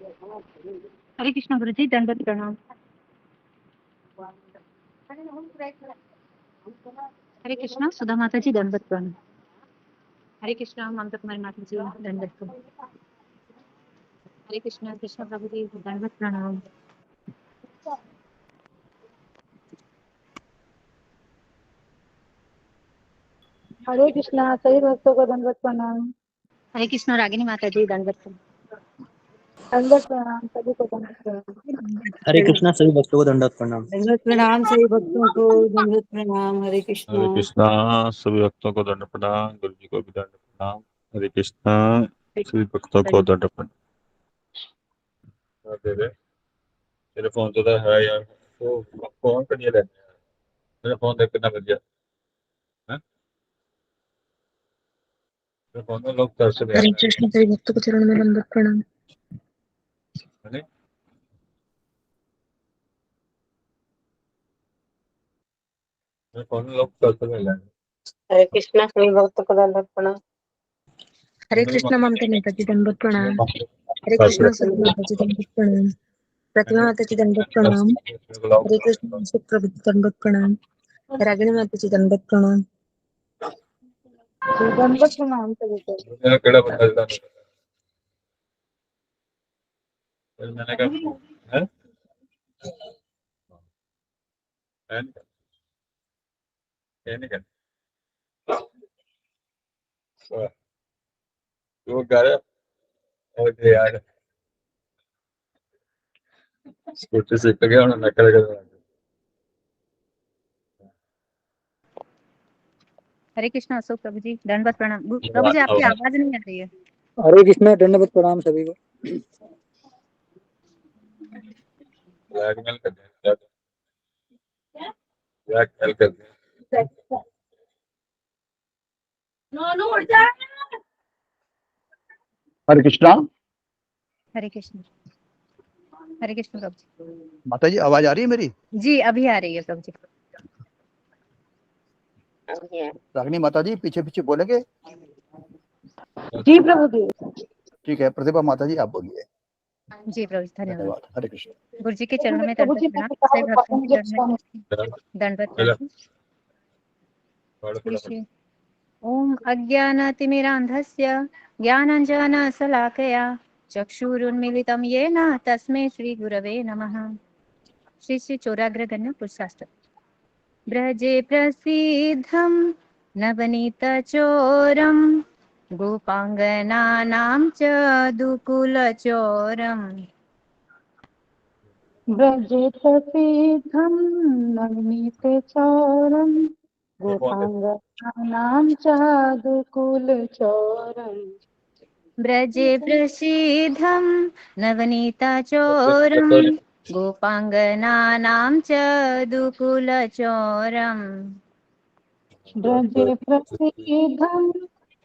हरे कृष्ण गुरु जी, दंडवत प्रणाम। हरे कृष्णा सुधा माता जी, दंडवत प्रणाम। हरे कृष्णा ममता कुमारी माता जी, दंडवत प्रणाम। हरे कृष्णा कृष्ण प्रभु जी, दंडवत प्रणाम। हरे कृष्णा सभी भक्तों को दंडवत प्रणाम। हरे कृष्णा रागिनी माता जी, दंडवत प्रणाम। दंडवत प्रणाम सभी को दंडवत प्रणाम। हरे कृष्णा सभी भक्तों को दंडवत प्रणाम। दंडवत प्रणाम सभी भक्तों को, दंडवत प्रणाम। हरे कृष्णा। हरे कृष्णा सभी भक्तों को दंड प्रणाम। गुरु जी को भी दंड प्रणाम। हरे कृष्णा सभी भक्तों को दंड प्रणाम। तेरे फोन तो है यार, वो फोन कर दिया मेरा फोन देख कितना कर दिया है? मेरे फोन में लोग कर से हरे कृष्ण सभी भक्तों को चरण में दंडवत प्रणाम। मेरे फोन में लोग कर से हरे कृष्णा सभी भक्तों को दंडवत प्रणाम। हरे कृष्णा ममता माता जी दंडवत प्रणाम। हरे कृष्णा सुधा माता जी दंडवत प्रणाम। प्रतिमा माता जी दंडवत प्रणाम। हरे कृष्ण सुख प्रभु जी दंडवत प्रणाम। रागिणी माता जी दंडवत प्रणाम। दंडवत प्रणाम सभी को। केड़ा बंदा मैंने कहा है नहीं कर वो कर और यार स्कूटी सीख गया उन्होंने नकल कर। हरे कृष्णा अशोक प्रभु जी, दंडवत प्रणाम। प्रभु जी आपकी आवाज नहीं आ रही है। हरे कृष्णा दंडवत प्रणाम सभी को। ब्लैकमेल कर दिया, ब्लैकमेल कर दिया। हरे कृष्णा। हरे कृष्ण। हरे कृष्ण प्रभु जी। माता जी आवाज आ रही है मेरी? जी अभी आ रही है प्रभु जी। रागिनी माता जी पीछे पीछे बोलेंगे? जी प्रभु जी। ठीक है, प्रतिभा माता जी आप बोलिए। जी प्रभु जी, धन्यवाद। धन्यवाद। हरे कृष्ण। गुरु जी के चरणों में प्रभु दंडवत जी प्रणाम। सभी भक्तों के चरणों में दंडवत प्रणाम। श्री ओम अज्ञानातिमिरान्धस्य ज्ञानाञ्जनशलाकया चक्षुरुन्मीलितं येन तस्मै श्रीगुरवे नमः। श्री श्री चौराग्रगण्य पुरुषाष्टक। ब्रजे प्रसीद्धं नवनीतचोरं गोपाङ्गनानां च दुकुलचोरम्। ब्रजे प्रसिद्धं नवनीतचोरं गोपाङ्गनानां चादुकुलचोरम्। ब्रजे प्रसीद्धं नवनीतचोरं गोपाङ्गनानां च दुकुलचोरम्। ब्रजे प्रसिद्धं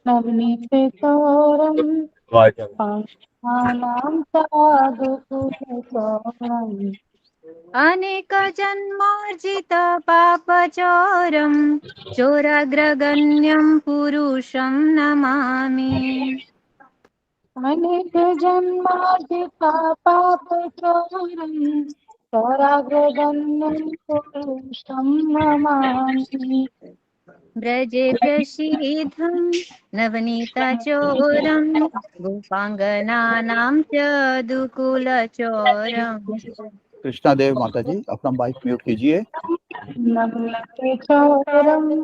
नवनीतचोरं गोपाङ्गनानां चादुकुलचोरम्। अनेकजन्मार्जित पापचोरं चोराग्रगण्यं पुरुषं नमामि। अनेक जन्मार्जिता पापचोरं चोराग्रगण्यं पुरुषं नमामि। ब्रजे प्रसीद्धं नवनीतचोरं गोपाङ्गनानां च दुकुलचोरम्। कृष्णा देव माता जी अपना माइक म्यूट कीजिए। नवनीतचोरं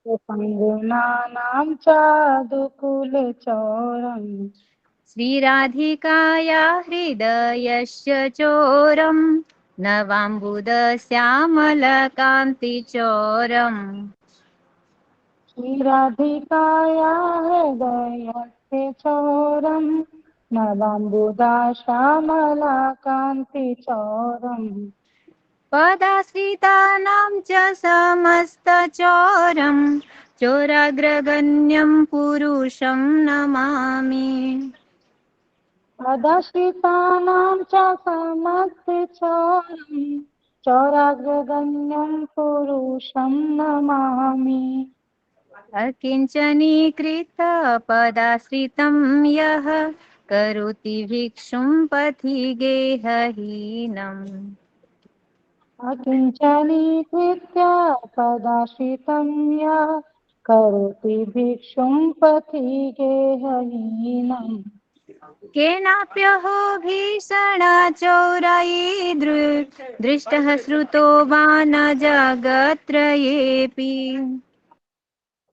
गोपाङ्गनानां चादुकुलचोरम्। श्रीराधिकाया हृदयस्य चोरं नवाम्बुदश्यामलकान्तिचोरम्। श्रीराधिकाया हृदयस्य चोरं नवाम्बुदाश्यामलाकान्तिचोरम्। पदाश्रितानां च समस्तचोरं चोराग्रगण्यं पुरुषं नमामि। पदश्रितानां च समस्तचोरं चोराग्रगण्यं पुरुषं नमामि। अकिञ्चनीकृत पदाश्रितं यः करोति भिक्षुं पथि गेहहीनम् अकिञ्चनीकृत्य पदाश्रितं या करोति भिक्षुं पथि गेहहीनम् केनाप्यहो दृष्टः श्रुतो वा न जगत्त्रयेऽपि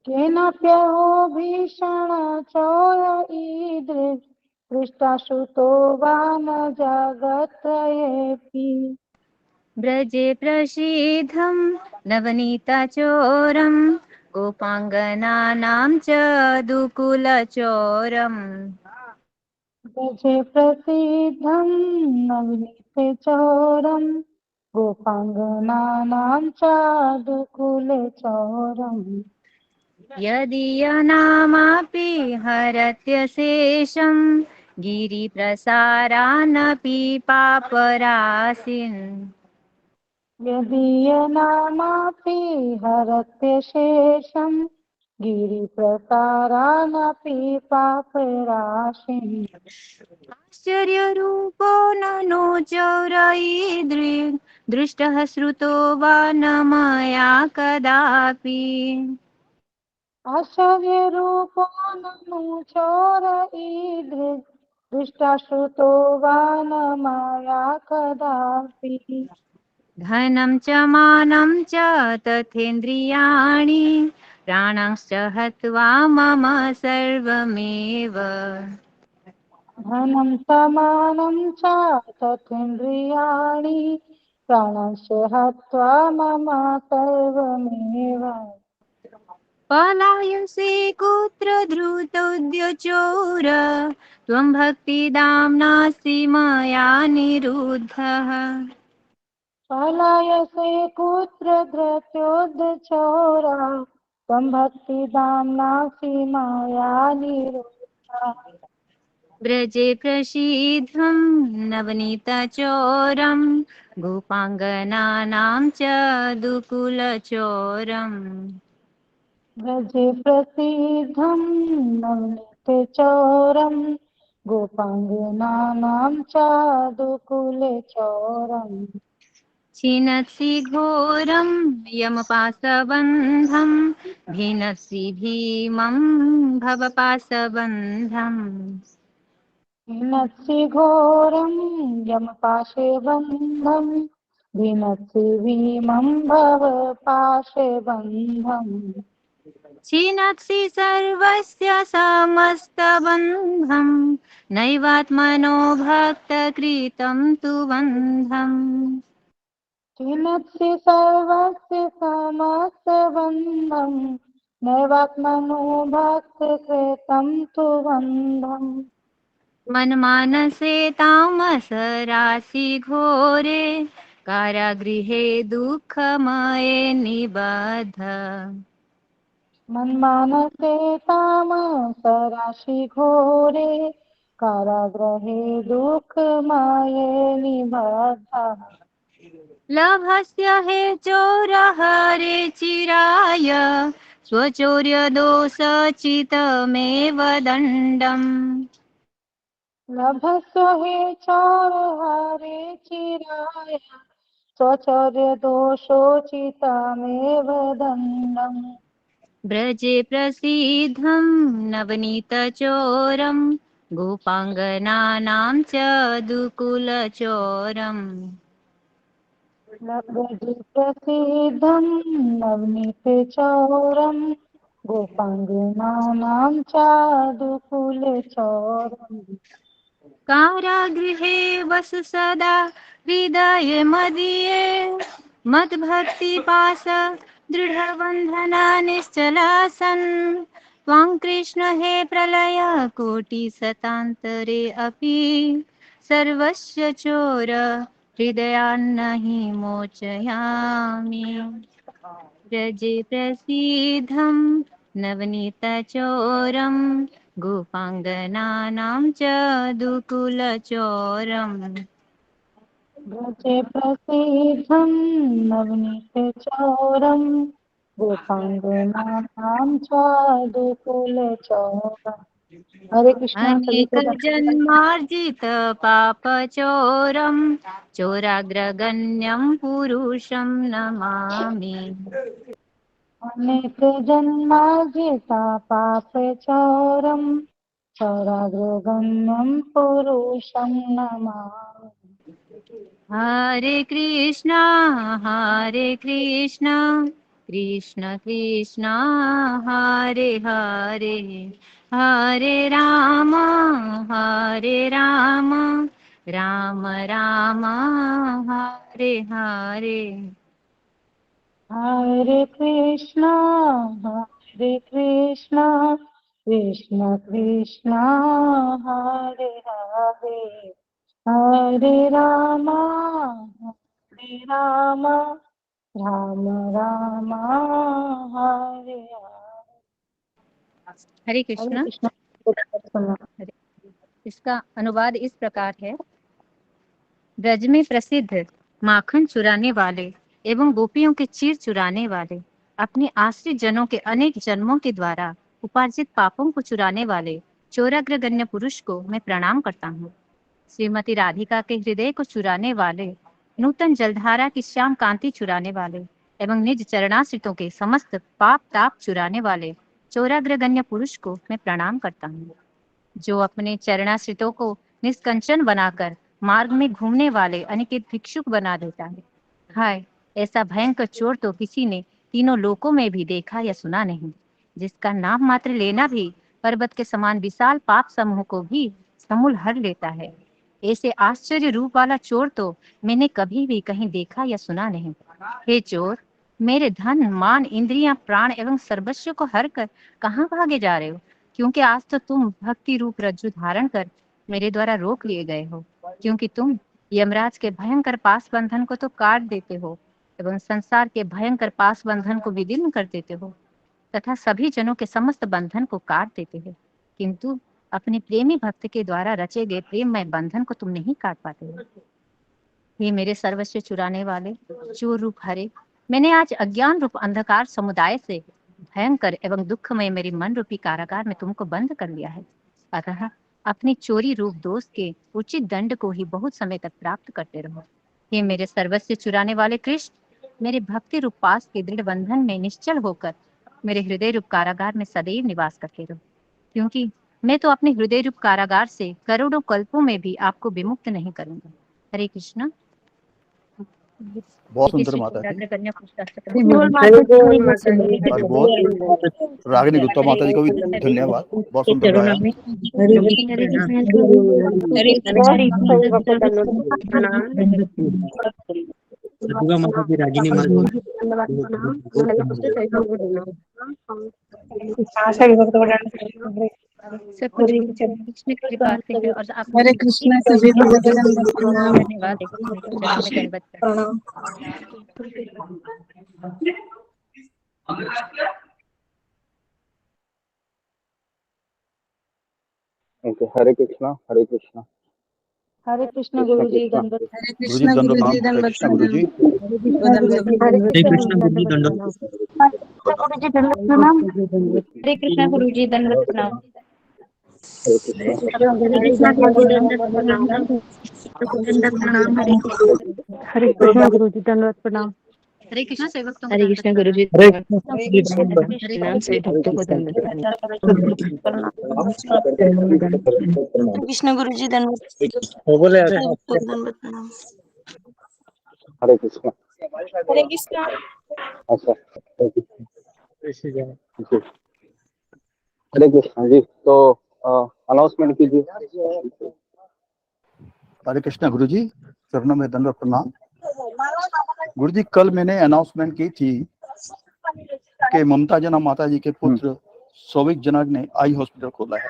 केनाप्यहो भीषणचोर ईदृक् दृष्टाश्रुतो वा न जगत्त्रयेऽपि ब्रजे प्रसीदं नवनीतचोरं गोपाङ्गनानां च दुकुलचोरम् ब्रजे प्रसिद्धं नवनीतचोरं गोपाङ्गनानां चारुकुलचोरम् यदीयनामापि हरत्यशेषं गिरिप्रसारानपि पापराशिन् यदीयनामापि हरत्यशेषं गिरिप्रकारानपि पापराशिम् आश्चर्यरूपो ननु चौरयीदृक् दृष्टः श्रुतो वा न मया कदापि आश्चर्यरूपो ननु चोर ईदृक् दृष्टाश्रुतो वा न मया कदापि धनं च मानं च तथेन्द्रियाणि प्राणांश्च हत्वा मम सर्वमेव धनं समानं च तथेन्द्रियाणि प्राणस्य हत्वा मम सर्वमेव पलायसे कुत्र धृतोद्यचोर त्वं भक्तिदाम्नासि मया निरुद्धः पलायसे कुत्र धृत्योद्धचोरा त्वं भक्तिदाम्नासि मया निरुद्धः व्रजे प्रसीद्धं नवनीतचोरं गोपाङ्गनानां च दुकुलचोरम् व्रजे प्रसिद्धं नवनीतचोरं गोपाङ्गनानां चारुकुलचोरम् छिनत्सि घोरं यमपाशबन्धं भिनत्सि भीमं भवपाशबन्धम् भिनत्सि घोरं यमपाशे बन्धं भिनत्सि भीमं भव पाशे बन्धम् छिनत्सि सर्वस्य समस्तबन्धं नैवात्मनो भक्तकृतं तु बन्धम् छिनत्सि सर्वस्य समस्तबन्धं नैवात्मनो भक्तकृतं तु बन्धम् मन्मानसे तामस राशि घोरे कारागृहे दुःखमये निबद्ध मन्मानसे तामसराशि घोरे कारागृहे दुःखमये निबद्धः लभस्य हे चोरहरे चिराय स्वचौर्यदोषचितमेव दण्डम् लभस्व हे चोरहरे चिराय स्वचर्यदोषोचितमेव दण्डम् ब्रजे प्रसीद्धं नवनीतचोरं गोपाङ्गनानां च दुकुलचोरम् लभ्यते प्रसिद्धं नवनीतचोरं गोपाङ्गनानां चारुकुलचोरम् कारागृहे वस सदा हृदये मदीये मद्भक्तिपाश दृढबन्धना निश्चलासन् त्वां कृष्ण हे प्रलय कोटिशतान्तरे अपि सर्वस्य चोर हृदयान्नहि मोचयामि व्रजे प्रसीद्धं नवनीतचोरं गोपाङ्गनानां च दुकुलचोरम् व्रजे प्रसिद्धं नवनीतचोरं गोपाङ्गनानां चारुकुलचोरम् हरे कृष्णा सभी अनेक को जन्मार्जित पाप चोरम चोराग्रगण्यं पुरुषं नमामि। अनेक जन्मार्जिता पापचौरं चौराग्रगण्यं पुरुषं नमामि। हरे कृष्णा कृष्ण कृष्णा हरे हरे, हरे राम राम राम हरे हरे। हरे कृष्णा कृष्ण कृष्णा हरे हरे, हरे राम राम राम हरे हरे। हरे हरे कृष्णा। कृष्णा। हरे। इसका अनुवाद इस प्रकार है। ब्रज में प्रसिद्ध माखन चुराने वाले एवं गोपियों के चीर चुराने वाले, अपने आश्रित जनों के अनेक जन्मों के द्वारा उपार्जित पापों को चुराने वाले चोराग्रगण्य पुरुष को मैं प्रणाम करता हूँ। श्रीमती राधिका के हृदय को चुराने वाले, नूतन जलधारा की श्याम कांति चुराने वाले एवं निज चरणाश्रितों के समस्त पाप ताप चुराने वाले चोराग्रगण्य पुरुष को मैं प्रणाम करता हूँ। जो अपने चरणाश्रितों को निष्कंचन बनाकर मार्ग में घूमने वाले अनिकेत भिक्षुक बना देता है। हाय, ऐसा भयंकर चोर तो किसी ने तीनों लोकों में भी देखा या सुना नहीं, जिसका नाम मात्र लेना भी पर्वत के समान विशाल पाप समूह को भी समूल हर लेता है। ऐसे आश्चर्य रूप वाला चोर तो मैंने कभी भी कहीं देखा या सुना नहीं। हे चोर, मेरे धन मान इंद्रियां प्राण एवं सर्वस्व को हर कर कहाँ भागे जा रहे हो? क्योंकि आज तो तुम भक्ति रूप रज्जु धारण कर मेरे द्वारा रोक लिए गए हो, क्योंकि तुम यमराज के भयंकर पास बंधन को तो काट देते हो एवं संसार के भयंकर पास बंधन को विदीर्ण कर देते हो तथा सभी जनों के समस्त बंधन को काट देते हो, किंतु अपने प्रेमी भक्त के द्वारा रचे गए प्रेममय बंधन को तुम नहीं काट पाते हो। हे मेरे सर्वस्व चुराने वाले चोर रूप हरे, मैंने आज अज्ञान रूप अंधकार समुदाय से भयंकर एवं दुखमय मेरी मन रूपी कारागार में तुमको बंद कर लिया है। अतः अपनी चोरी रूप दोष के उचित दंड को ही बहुत समय तक प्राप्त करते रहो। हे मेरे सर्वस्व चुराने वाले कृष्ण, मेरे भक्ति रूप पास के दृढ़ बंधन में निश्चल होकर मेरे हृदय रूप कारागार में सदैव निवास करते रहो, क्योंकि मैं तो अपने हृदय रूप कारागार से करोड़ों कल्पों में भी आपको विमुक्त नहीं करूंगा। हरे कृष्णा। बहुत सुंदर माता जी। कन्या और बहुत रागिनी गुप्ता माता जी को भी धन्यवाद, बहुत सुंदर गाया। दुर्गा माता की रागिनी माता सब कुछ कृष्ण की कृपा से है और आप हरे कृष्णा सभी को दंडवत प्रणाम। धन्यवाद। दंडवत प्रणाम। ओके, हरे कृष्णा हरे कृष्णा। हरे कृष्ण गुरु जी कृष्णा दंडवत हरे गुरु जी कृष्णा दंडवत गुरु जी प्रणाम। हरे दंडवत कृष्णा गुरु जी। हरे कृष्ण गुरु जी दंडवत प्रणाम। हरे कृष्णा गुरु जी दंडवत प्रणाम। हरे कृष्णा हरे कृष्णा गुरु जी दंडवत प्रणाम। हरे कृष्ण गुरु जी दंडवत प्रणाम। हरे कृष्णा सेवकों को हरे दंडवत कृष्णा गुरु जी हरे प्रणाम सभी भक्तों को दंडवत प्रणाम। हरे कृष्णा गुरु जी दंडवत वो बोले दंडवत प्रणाम। हरे कृष्णा। हरे कृष्णा। अच्छा, जी हरे कृष्णा जी। तो अनाउंसमेंट कीजिए। हरे कृष्णा गुरु जी, चरणों में दंडवत प्रणाम। गुरु जी, कल मैंने अनाउंसमेंट की थी कि ममता जना माता जी के पुत्र सौविक जनक ने आई हॉस्पिटल खोला है,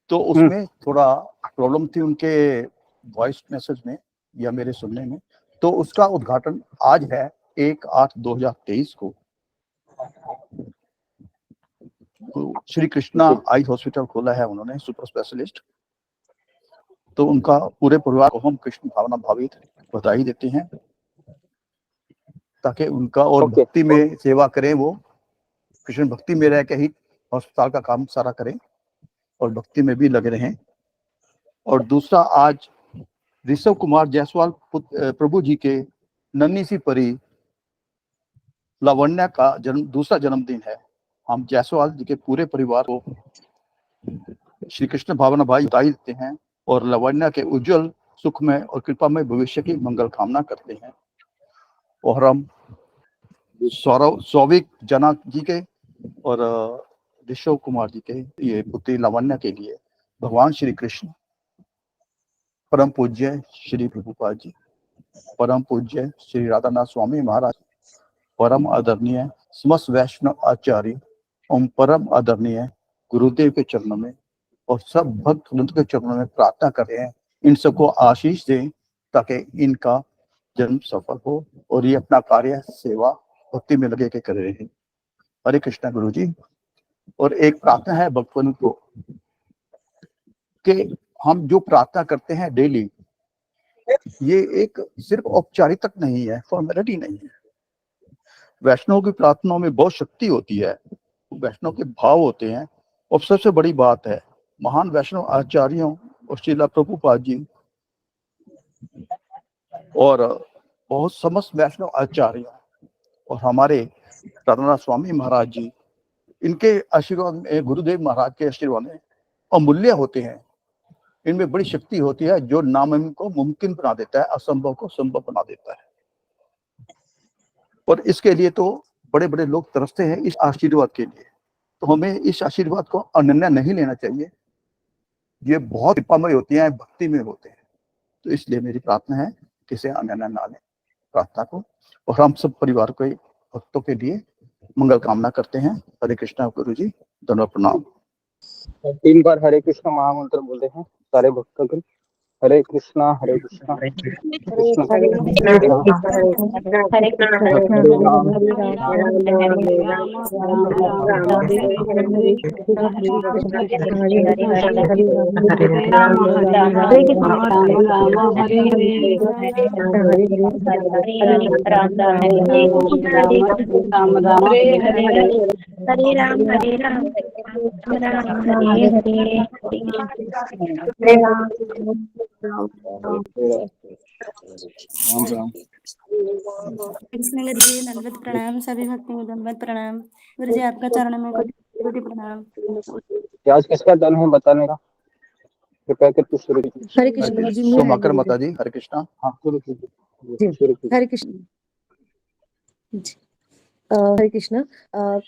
तो उसमें थोड़ा प्रॉब्लम थी उनके वॉइस मैसेज में या मेरे सुनने में, तो उसका उद्घाटन आज है 1/8/2023 को। तो श्री कृष्णा आई हॉस्पिटल खोला है उन्होंने, सुपर स्पेशलिस्ट। तो उनका पूरे परिवार को हम कृष्ण भावना भावित बधाई देते हैं, ताकि उनका और भक्ति में सेवा करें, वो कृष्ण भक्ति में रह के ही अस्पताल का काम सारा करें। और भक्ति में भी लगे रहें। और दूसरा, आज ऋषभ कुमार जायसवाल प्रभु जी के नन्ही सी परी लावण्या का दूसरा जन्मदिन है। हम जायसवाल जी के पूरे परिवार को श्री कृष्ण भावना भाई बधाई देते हैं और लावण्या के उज्जवल सुखमय और कृपामय भविष्य की मंगल कामना करते हैं। और हम सौविक जना जी के और ऋषभ कुमार जी के ये पुत्री लावण्या के लिए भगवान श्री कृष्ण, परम पूज्य श्री प्रभुपाद जी, परम पूज्य श्री राधानाथ स्वामी महाराज, परम आदरणीय समस्त वैष्णव आचार्य एवं परम आदरणीय गुरुदेव के चरणों में और सब भक्त वृंद के चरणों में प्रार्थना कर रहे हैं, इन सबको आशीष दें ताकि इनका जन्म सफल हो और ये अपना कार्य सेवा भक्ति में लगे के कर रहे हैं। हरे कृष्णा गुरु जी। और एक प्रार्थना है भक्तों को कि हम जो प्रार्थना करते हैं डेली, ये एक सिर्फ औपचारिक तक नहीं है, फॉर्मेलिटी नहीं है। वैष्णव की प्रार्थनाओं में बहुत शक्ति होती है, वैष्णव के भाव होते हैं। और सबसे बड़ी बात है, महान वैष्णव आचार्यों और श्रीला प्रभुपाद जी और बहुत समस्त वैष्णव आचार्यों और हमारे राधानाथ स्वामी महाराज जी, इनके आशीर्वाद में, गुरुदेव महाराज के आशीर्वाद में अमूल्य होते हैं। इनमें बड़ी शक्ति होती है जो नामुमकिन को मुमकिन बना देता है, असंभव को संभव बना देता है। और इसके लिए तो बड़े बड़े लोग तरसते हैं इस आशीर्वाद के लिए, तो हमें इस आशीर्वाद को अनन्य नहीं लेना चाहिए। ये बहुत कृपामय होती है, भक्ति में होते हैं। तो इसलिए मेरी प्रार्थना है कि इसे अनन्य ना लें प्रार्थना को। और हम सब परिवार के भक्तों के लिए मंगल कामना करते हैं। हरे कृष्णा गुरु जी, धन्यवाद, प्रणाम। 3 बार हरे कृष्ण महामंत्र बोलते हैं सारे भक्तों के। हरे कृष्णा हरे कृष्णा कृष्ण हरे कृष्ण कृष्णा हरे हरे कृष्णा हरे राम हरे राम राम राम हरे हरे हरे कृष्ण कृष्ण हरे हरे हरे राम हरे राम हरे कृष्ण राम राम हरे हरे हरे कृष्ण हरे हरे हरे राम राम हरे राम राम हरे हरे हरे हरे राम हरे राम राम हरे हरे हरे राम राम राम। कृष्ण गुरु जी दंडवत प्रणाम। सभी भक्तों को दंडवत प्रणाम। गुरु जी आपका चरण में कोटि प्रणाम। आज किसका टर्न है बताने का, कृपया करके शुरू कीजिए। हरे कृष्ण गुरु जी, मैं सोमाकर माता जी, हरे कृष्णा। हाँ शुरू कीजिए, जी शुरू कीजिए। हरे कृष्ण जी। हरे कृष्णा।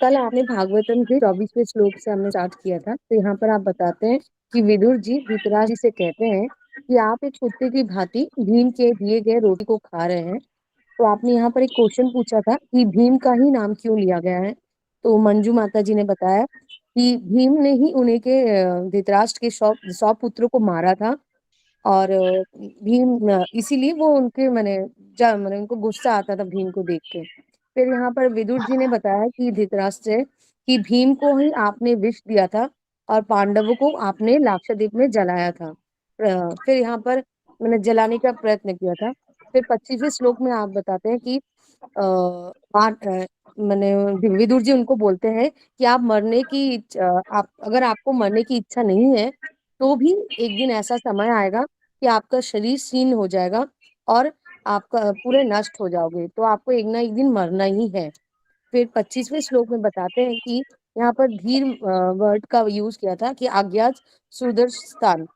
कल आपने भागवतम के 24वें श्लोक से हमने स्टार्ट किया था। तो यहाँ पर आप बताते हैं कि विदुर जी धृतराज जी से कहते हैं कि आप एक कुत्ते की भांति भीम के दिए गए रोटी को खा रहे हैं। तो आपने यहाँ पर एक क्वेश्चन पूछा था कि भीम का ही नाम क्यों लिया गया है। तो मंजू माता जी ने बताया कि भीम ने ही उन्हें के धृतराष्ट्र के 100 पुत्रों को मारा था। और भीम इसीलिए वो उनके मैंने उनको गुस्सा आता था भीम को देख के। फिर यहाँ पर विदुर जी ने बताया कि धृतराष्ट्र से कि भीम को ही आपने विष दिया था और पांडवों को आपने लाक्षाद्वीप में जलाया था। फिर यहाँ पर मैंने जलाने का प्रयत्न किया था। फिर 25वें श्लोक में आप बताते हैं कि मैंने विदुर जी उनको बोलते हैं कि आप आप अगर आपको मरने की इच्छा नहीं है तो भी एक दिन ऐसा समय आएगा कि आपका शरीर क्षीण हो जाएगा और आपका पूरे नष्ट हो जाओगे, तो आपको एक ना एक दिन मरना ही है। फिर 25वें श्लोक में बताते हैं कि यहाँ पर धीर वर्ड का यूज किया था कि अज्ञात सुदर्शन।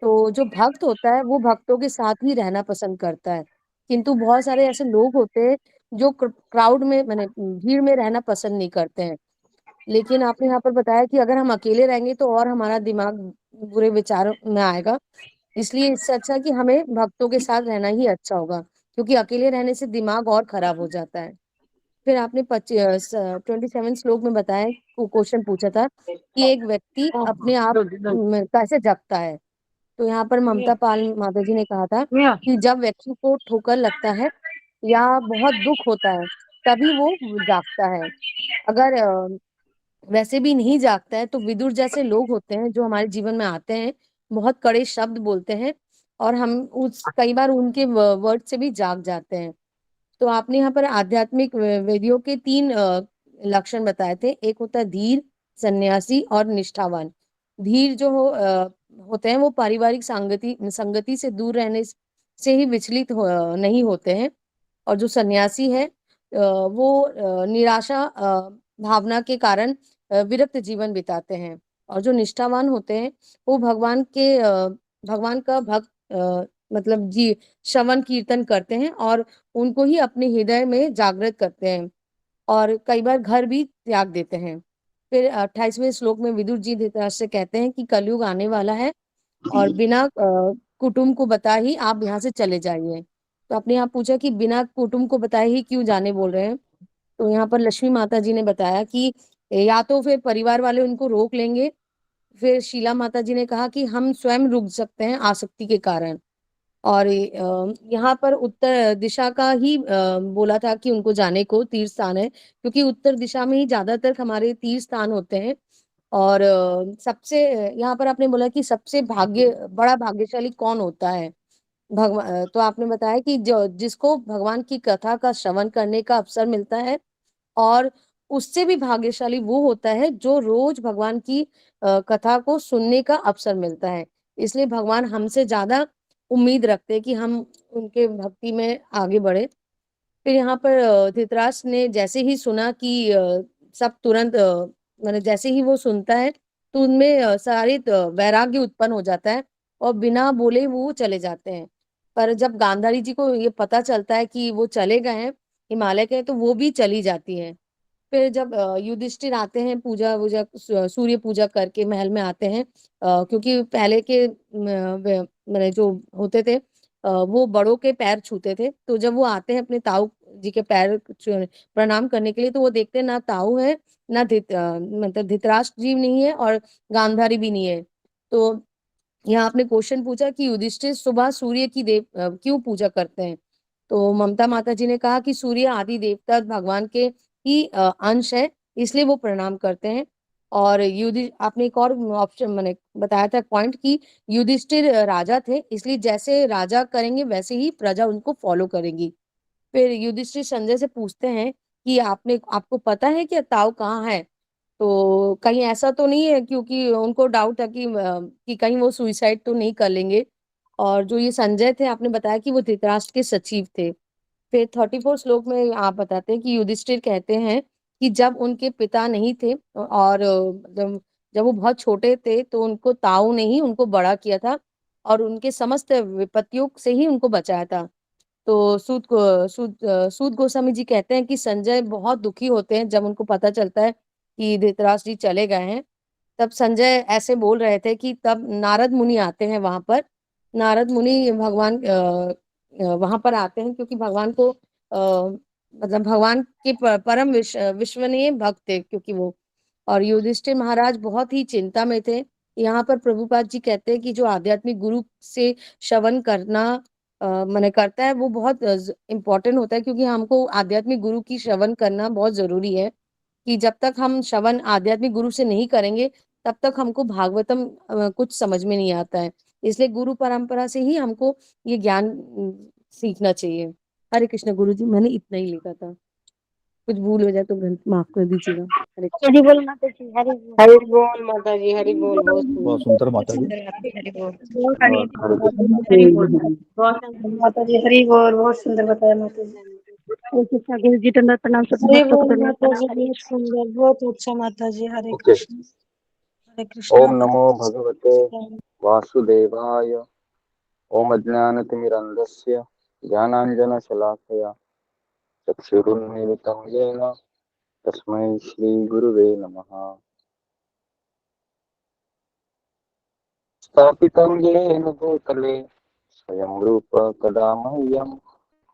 तो जो भक्त होता है वो भक्तों के साथ ही रहना पसंद करता है, किंतु बहुत सारे ऐसे लोग होते हैं जो क्राउड में भीड़ में रहना पसंद नहीं करते हैं। लेकिन आपने यहाँ पर बताया कि अगर हम अकेले रहेंगे तो और हमारा दिमाग बुरे विचारों में आएगा, इसलिए इससे अच्छा कि हमें भक्तों के साथ रहना ही अच्छा होगा, क्योंकि अकेले रहने से दिमाग और खराब हो जाता है। फिर आपने 27 श्लोक में बताया, क्वेश्चन पूछा था कि एक व्यक्ति अपने आप कैसे जगता है। तो यहाँ पर ममता पाल माता जी ने कहा था कि जब व्यक्ति को ठोकर लगता है या बहुत दुख होता है तभी वो जागता है। अगर वैसे भी नहीं जागता है तो विदुर जैसे लोग होते हैं जो हमारे जीवन में आते हैं, बहुत कड़े शब्द बोलते हैं और हम कई बार उनके वर्ड से भी जाग जाते हैं। तो आपने यहाँ पर आध्यात्मिक वेदियों के 3 लक्षण बताए थे। एक होता है धीर, सन्यासी और निष्ठावान। धीर जो होते हैं वो पारिवारिक संगति से दूर रहने से ही विचलित नहीं होते हैं। और जो सन्यासी है वो निराशा भावना के कारण विरक्त जीवन बिताते हैं। और जो निष्ठावान होते हैं वो भगवान का भक्त मतलब जी श्रवण कीर्तन करते हैं और उनको ही अपने हृदय में जागृत करते हैं और कई बार घर भी त्याग देते हैं। फिर 28वें श्लोक में विदुर जी धृतराष्ट्र से कहते हैं कि कलयुग आने वाला है और बिना कुटुंब को बताए ही आप यहाँ से चले जाइए। तो आपने यहाँ पूछा कि बिना कुटुंब को बताए ही क्यों जाने बोल रहे हैं। तो यहाँ पर लक्ष्मी माता जी ने बताया कि या तो फिर परिवार वाले उनको रोक लेंगे, फिर शीला माता जी ने कहा कि हम स्वयं रुक सकते हैं आसक्ति के कारण। और यहाँ पर उत्तर दिशा का ही बोला था कि उनको जाने को तीर्थ स्थान है, क्योंकि उत्तर दिशा में ही ज्यादातर हमारे तीर्थ स्थान होते हैं। और सबसे यहाँ पर आपने बोला कि सबसे बड़ा भाग्यशाली कौन होता है। भगवान तो आपने बताया कि जिसको भगवान की कथा का श्रवण करने का अवसर मिलता है, और उससे भी भाग्यशाली वो होता है जो रोज भगवान की कथा को सुनने का अवसर मिलता है। इसलिए भगवान हमसे ज्यादा उम्मीद रखते हैं कि हम उनके भक्ति में आगे बढ़े। फिर यहाँ पर धृतराष्ट्र ने जैसे ही सुना कि सब तुरंत मैंने जैसे ही वो सुनता है तो उनमें सारे वैराग्य उत्पन्न हो जाता है और बिना बोले वो चले जाते हैं। पर जब गांधारी जी को ये पता चलता है कि वो चले गए हैं हिमालय के, तो वो भी चली जाती है। फिर जब युधिष्ठिर आते हैं पूजा वूजा सूर्य पूजा करके महल में आते हैं, क्योंकि पहले के मैंने जो होते थे वो बड़ों के पैर छूते थे। तो जब वो आते हैं अपने ताऊ जी के पैर प्रणाम करने के लिए, तो वो देखते हैं ना ताऊ है ना मतलब धृतराष्ट्र जी नहीं है और गांधारी भी नहीं है। तो यहाँ आपने क्वेश्चन पूछा कि युधिष्ठिर सुबह सूर्य की क्यों पूजा करते हैं। तो ममता माता जी ने कहा कि सूर्य आदि देवता भगवान के ही अंश है, इसलिए वो प्रणाम करते हैं। और युधि आपने एक और ऑप्शन मैंने बताया था पॉइंट कि युधिष्ठिर राजा थे, इसलिए जैसे राजा करेंगे वैसे ही प्रजा उनको फॉलो करेगी। फिर युधिष्ठिर संजय से पूछते हैं कि आपको पता है कि ताऊ कहाँ है। तो कहीं ऐसा तो नहीं है, क्योंकि उनको डाउट है कि कहीं वो सुइसाइड तो नहीं कर लेंगे। और जो ये संजय थे आपने बताया कि वो धृतराष्ट्र के सचिव थे। फिर 34 श्लोक में आप बताते हैं कि युधिष्ठिर कहते हैं कि जब उनके पिता नहीं थे और जब वो बहुत छोटे थे तो उनको ताऊ ने ही उनको बड़ा किया था और उनके समस्त विपत्तियों से ही उनको बचाया था। तो सूत गोस्वामी जी कहते हैं कि संजय बहुत दुखी होते हैं जब उनको पता चलता है कि धृतराष्ट्र जी चले गए हैं। तब संजय ऐसे बोल रहे थे कि तब नारद मुनि आते हैं वहां पर। नारद मुनि भगवान वहां पर आते हैं क्योंकि भगवान को मतलब भगवान के परम विश्वसनीय भक्त थे क्योंकि वो। और युधिष्ठिर महाराज बहुत ही चिंता में थे। यहाँ पर प्रभुपाद जी कहते हैं कि जो आध्यात्मिक गुरु से श्रवण करना मैंने करता है वो बहुत इम्पोर्टेंट होता है, क्योंकि हमको आध्यात्मिक गुरु की श्रवण करना बहुत जरूरी है। कि जब तक हम श्रवण आध्यात्मिक गुरु से नहीं करेंगे तब तक हमको भागवतम कुछ समझ में नहीं आता है। इसलिए गुरु परंपरा से ही हमको ये ज्ञान सीखना चाहिए। हरे कृष्ण गुरु जी, मैंने इतना ही लिखा था, कुछ भूल हो जाए तो ग्रंथ माफ कर दीजिएगा। हरे कृष्ण। हरि बोल माता जी, हरि बोल। हरि बोल माता जी, हरि बोल। बहुत बहुत सुंदर, सुंदर माता जी। सुंदर बात है, हरि बोल। हरि हरि बोल माता जी, हरि बोल। बहुत सुंदर बताया माता जी। हरे कृष्णा गुरु जी, दंडवत प्रणाम, सभी हरि भक्तों को बोल दंडवत माता प्रणाम। जी, हरे बहुत सुंदर, बहुत अच्छा माता जी। हरे ओके। कृष्ण, हरे कृष्ण। ओम नमो भगवते वासुदेवाय। ओम अज्ञानतिमिरन्धस्य ज्ञानाञ्जनशलाकया चक्षुरुन्मीलितं येन तस्मै श्रीगुरुवे नमः। स्थापितं येन भूतले स्वयं रूप कदा मह्यं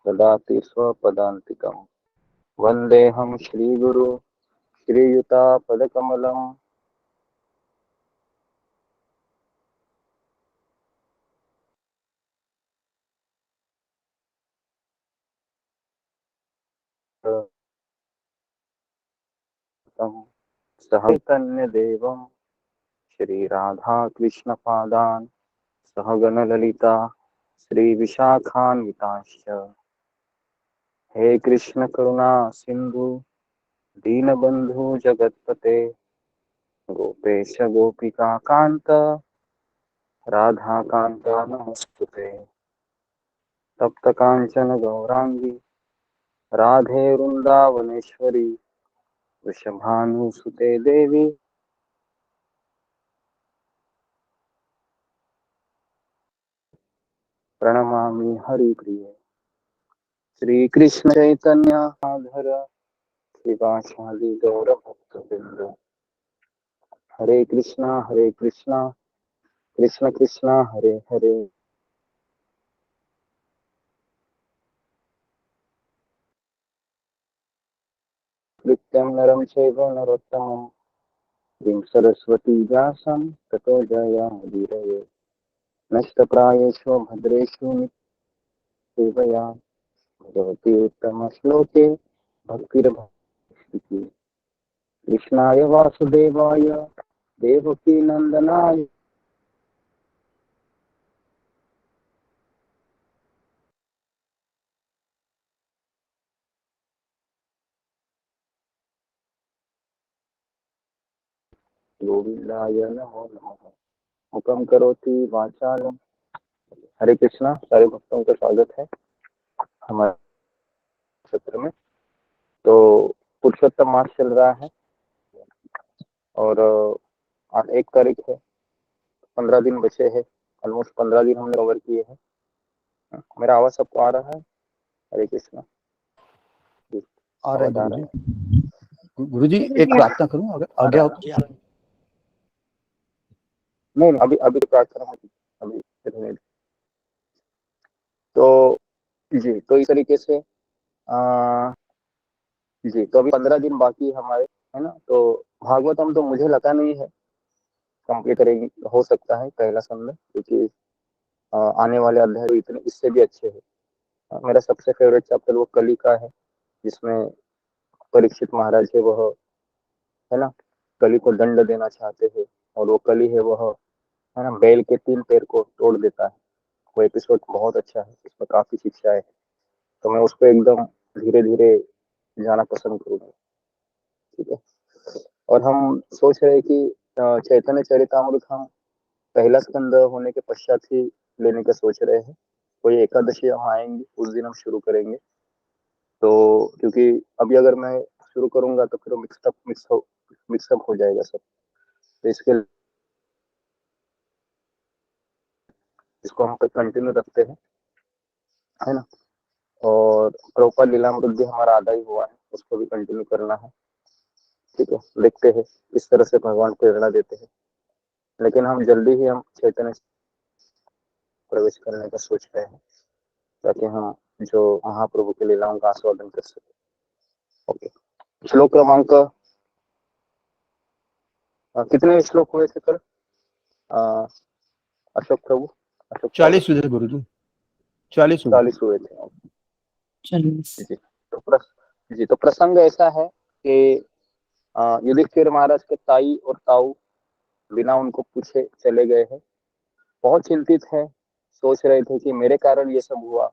ददाति स्वपदान्तिकम्। वन्देऽहं श्रीगुरु श्रीयुतापदकमलम्। सह चैतन्यदेवं श्रीराधाकृष्णपादान् सहगणललिता श्रीविशाखान्वितांश्च। हे कृष्ण करुणा सिन्धु दीनबन्धु जगत्पते गोपेश गोपिका कांत राधा कांत नमस्तुते तप्त कांचन गौरांगी राधे वृंदावनेश्वरी वृषभानुसुते देवी प्रणमामि हरिप्रिये श्री कृष्ण चैतन्य धर श्रीवासादि गौर भक्तवृंद हरे कृष्णा कृष्ण कृष्णा हरे हरे नित्यं नरं चैव नरोत्तमं देवीं सरस्वती व्यासं ततो जयमुदीरये नष्टप्रायेषु भद्रेषु नित्यसेवया भगवती उत्तमश्लोके भक्तिर्भक्तिः कृष्णाय वासुदेवाय देवकी नंदनाय गोविंदाय नमो नमः हुक्म करोति वाचालम। हरे कृष्णा, सारे भक्तों का स्वागत है हमारे सत्र में। तो पुरुषोत्तम मास चल रहा है और आज 1 तारीख है, 15 दिन बचे हैं। ऑलमोस्ट 15 दिन हमने कवर किए हैं। मेरा आवाज सबको आ रहा है? हरे कृष्णा, आ रहा है आवाज आ रहा है? गुरुजी एक प्रार्थना करूं अगर आज्ञा हो तो? नहीं, अभी प्रार्थना होगी अभी। तो जी, तो इस तरीके से जी, तो अभी 15 दिन बाकी हमारे, है ना। तो भागवतम तो मुझे लगा नहीं है कंप्लीट करेगी, हो सकता है पहला संबंध, क्योंकि आने वाले अध्याय तो इतने इससे भी अच्छे हैं। मेरा सबसे फेवरेट चैप्टर वो कली का है, जिसमें परीक्षित महाराज है, वह है ना कली को दंड देना चाहते हैं, और वो कली है वह, है ना, बैल के 3 पैर को तोड़ देता है। वो एपिसोड बहुत अच्छा है, इसमें काफी शिक्षा है। तो मैं उसको एकदम धीरे धीरे जाना पसंद करूंगा, ठीक है। और हम सोच रहे हैं कि चैतन्य चरितामृत हम पहला स्कंद होने के पश्चात ही लेने का सोच रहे हैं। कोई एकादशी हम आएंगे उस दिन हम शुरू करेंगे। तो क्योंकि अभी अगर मैं शुरू करूंगा तो फिर मिक्सअप हो जाएगा सब। तो इसके इसको हम कंटिन्यू रखते हैं, है ना। और प्रभुपाद लीलामृत भी हमारा आधा ही हुआ है, उसको भी कंटिन्यू करना है, ठीक है। देखते हैं इस तरह से भगवान प्रेरणा देते हैं। लेकिन हम जल्दी ही हम चैतन्य प्रवेश करने का सोच रहे हैं, ताकि हम जो महाप्रभु के लीलाओं का आस्वादन कर सके। ओके, श्लोक क्रमांक कितने श्लोक हुए थे कल अशोक प्रभु? 40 हुए गुरुजी, 40 हुए थे। जी, तो प्रसंग ऐसा है कि युधिष्ठिर महाराज के ताई और ताऊ बिना उनको पूछे चले गए हैं। बहुत चिंतित है, सोच रहे थे कि मेरे कारण ये सब हुआ।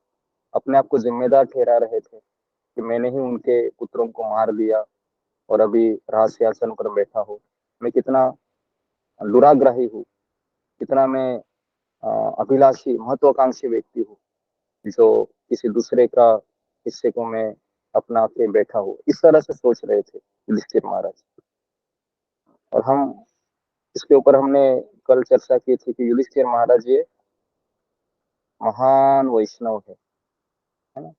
अपने आप को जिम्मेदार ठहरा रहे थे कि मैंने ही उनके पुत्रों को मार दिया और अभी राजसिंहासन पर बैठा हूँ। मैं कितना दुराग्रही हूँ, कितना मैं अभिलाषी महत्वाकांक्षी व्यक्ति हूँ, जो किसी दूसरे का हिस्से को मैं अपना के बैठा हूँ। इस तरह से सोच रहे थे युधिष्ठिर महाराज। और हम इसके ऊपर हमने कल चर्चा की थी कि युधिष्ठिर महाराज ये महान वैष्णव है ना,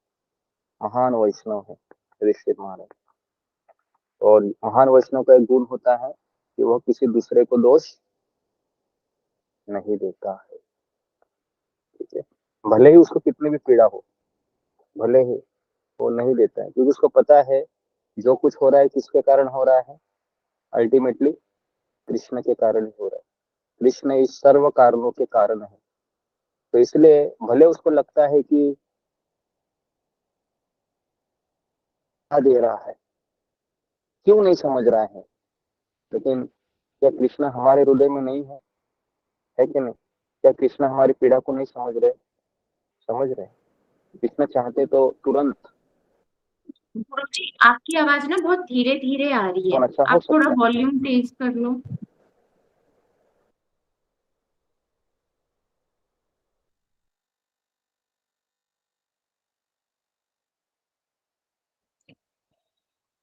महान वैष्णव है युधिष्ठिर महाराज। और महान वैष्णव का एक गुण होता है कि वह किसी दूसरे को दोष नहीं देता है, ठीक है। भले ही उसको कितनी भी पीड़ा हो, भले ही वो नहीं देता है, क्योंकि उसको पता है जो कुछ हो रहा है किसके कारण हो रहा है, अल्टीमेटली कृष्ण के कारण ही हो रहा है। कृष्ण इस सर्व कारणों के कारण है। तो इसलिए भले उसको लगता है कि क्या दे रहा है, क्यों नहीं समझ रहा है, लेकिन क्या कृष्ण हमारे हृदय में नहीं है कि नहीं? क्या कृष्ण हमारी पीड़ा को नहीं समझ रहे? कृष्ण चाहते तो तुरंत। गुरुजी, आपकी आवाज ना बहुत धीरे धीरे आ रही है, अच्छा, आप थोड़ा वॉल्यूम तेज कर लो।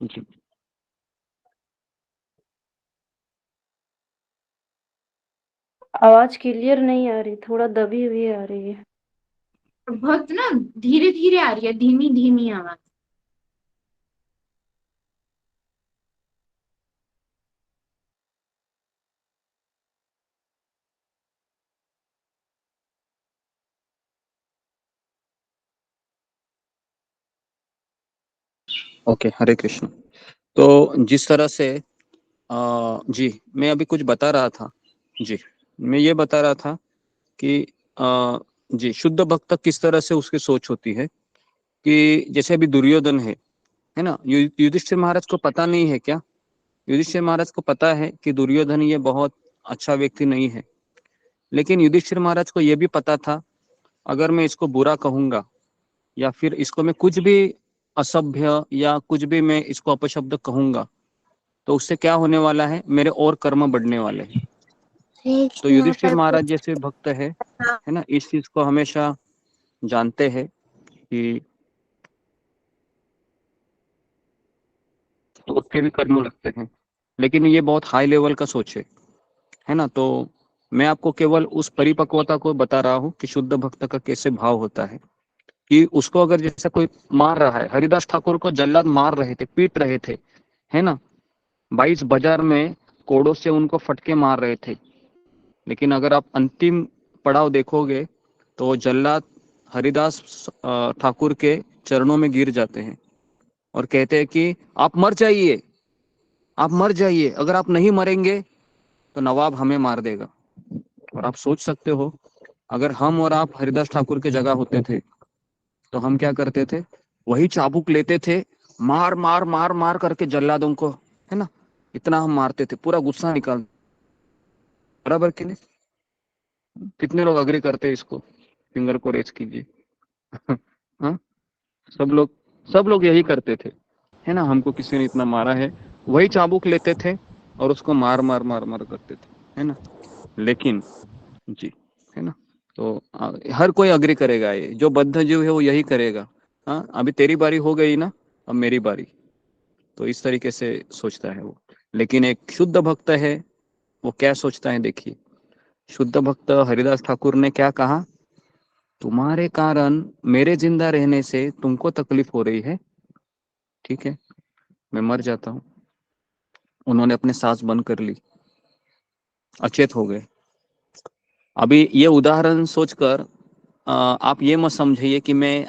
जी। आवाज क्लियर नहीं आ रही, थोड़ा दबी हुई आ रही है। बहुत ना धीरे धीरे आ रही है, धीमी धीमी आवाज। ओके, हरे कृष्ण। तो जिस तरह से जी मैं अभी कुछ बता रहा था। जी मैं ये बता रहा था कि जी शुद्ध भक्त किस तरह से उसकी सोच होती है कि जैसे अभी दुर्योधन है ना, युधिष्ठिर महाराज को पता नहीं है क्या? युधिष्ठिर महाराज को पता है कि दुर्योधन ये बहुत अच्छा व्यक्ति नहीं है, लेकिन युधिष्ठिर महाराज को ये भी पता था अगर मैं इसको बुरा कहूंगा या फिर इसको मैं कुछ भी असभ्य या कुछ भी मैं इसको अपशब्द कहूंगा तो उससे क्या होने वाला है, मेरे और कर्म बढ़ने वाले हैं। तो युधिष्ठिर महाराज जैसे भक्त है ना, इस चीज को हमेशा जानते हैं कि तो उसके भी कर्म लगते हैं, लेकिन ये बहुत हाई लेवल का सोच है ना। तो मैं आपको केवल उस परिपक्वता को बता रहा हूँ कि शुद्ध भक्त का कैसे भाव होता है कि उसको अगर जैसा कोई मार रहा है, हरिदास ठाकुर को जल्लाद मार रहे थे, पीट रहे थे, है ना, 22 बाजार में कोड़ों से उनको फटके मार रहे थे, लेकिन अगर आप अंतिम पड़ाव देखोगे तो जल्लाद हरिदास ठाकुर के चरणों में गिर जाते हैं और कहते हैं कि आप मर जाइए, आप मर जाइए, अगर आप नहीं मरेंगे तो नवाब हमें मार देगा। और आप सोच सकते हो अगर हम और आप हरिदास ठाकुर के जगह होते थे तो हम क्या करते थे? वही चाबुक लेते थे, मार मार मार मार करके जल्लादों को, है ना, इतना हम मारते थे, पूरा गुस्सा निकाल। बराबर कि नहीं? कितने लोग अग्री करते हैं इसको? फिंगर को रेज कीजिए। हाँ, सब लोग यही करते थे, है ना। हमको किसी ने इतना मारा है, वही चाबुक लेते थे और उसको मार मार मार मार करते थे, है ना। लेकिन जी, है ना, तो हर कोई अग्री करेगा, ये जो बद्ध जीव है वो यही करेगा। हाँ, अभी तेरी बारी हो गई ना, अब मेरी बारी। तो इस तरीके से सोचता है वो। लेकिन एक शुद्ध भक्त है, वो क्या सोचता है देखिए। शुद्ध भक्त हरिदास ठाकुर ने क्या कहा? तुम्हारे कारण मेरे जिंदा रहने से तुमको तकलीफ हो रही है, ठीक है, मैं मर जाता हूँ। उन्होंने अपने सांस बंद कर ली, अचेत हो गए। अभी ये उदाहरण सोचकर आप ये मत समझिए कि मैं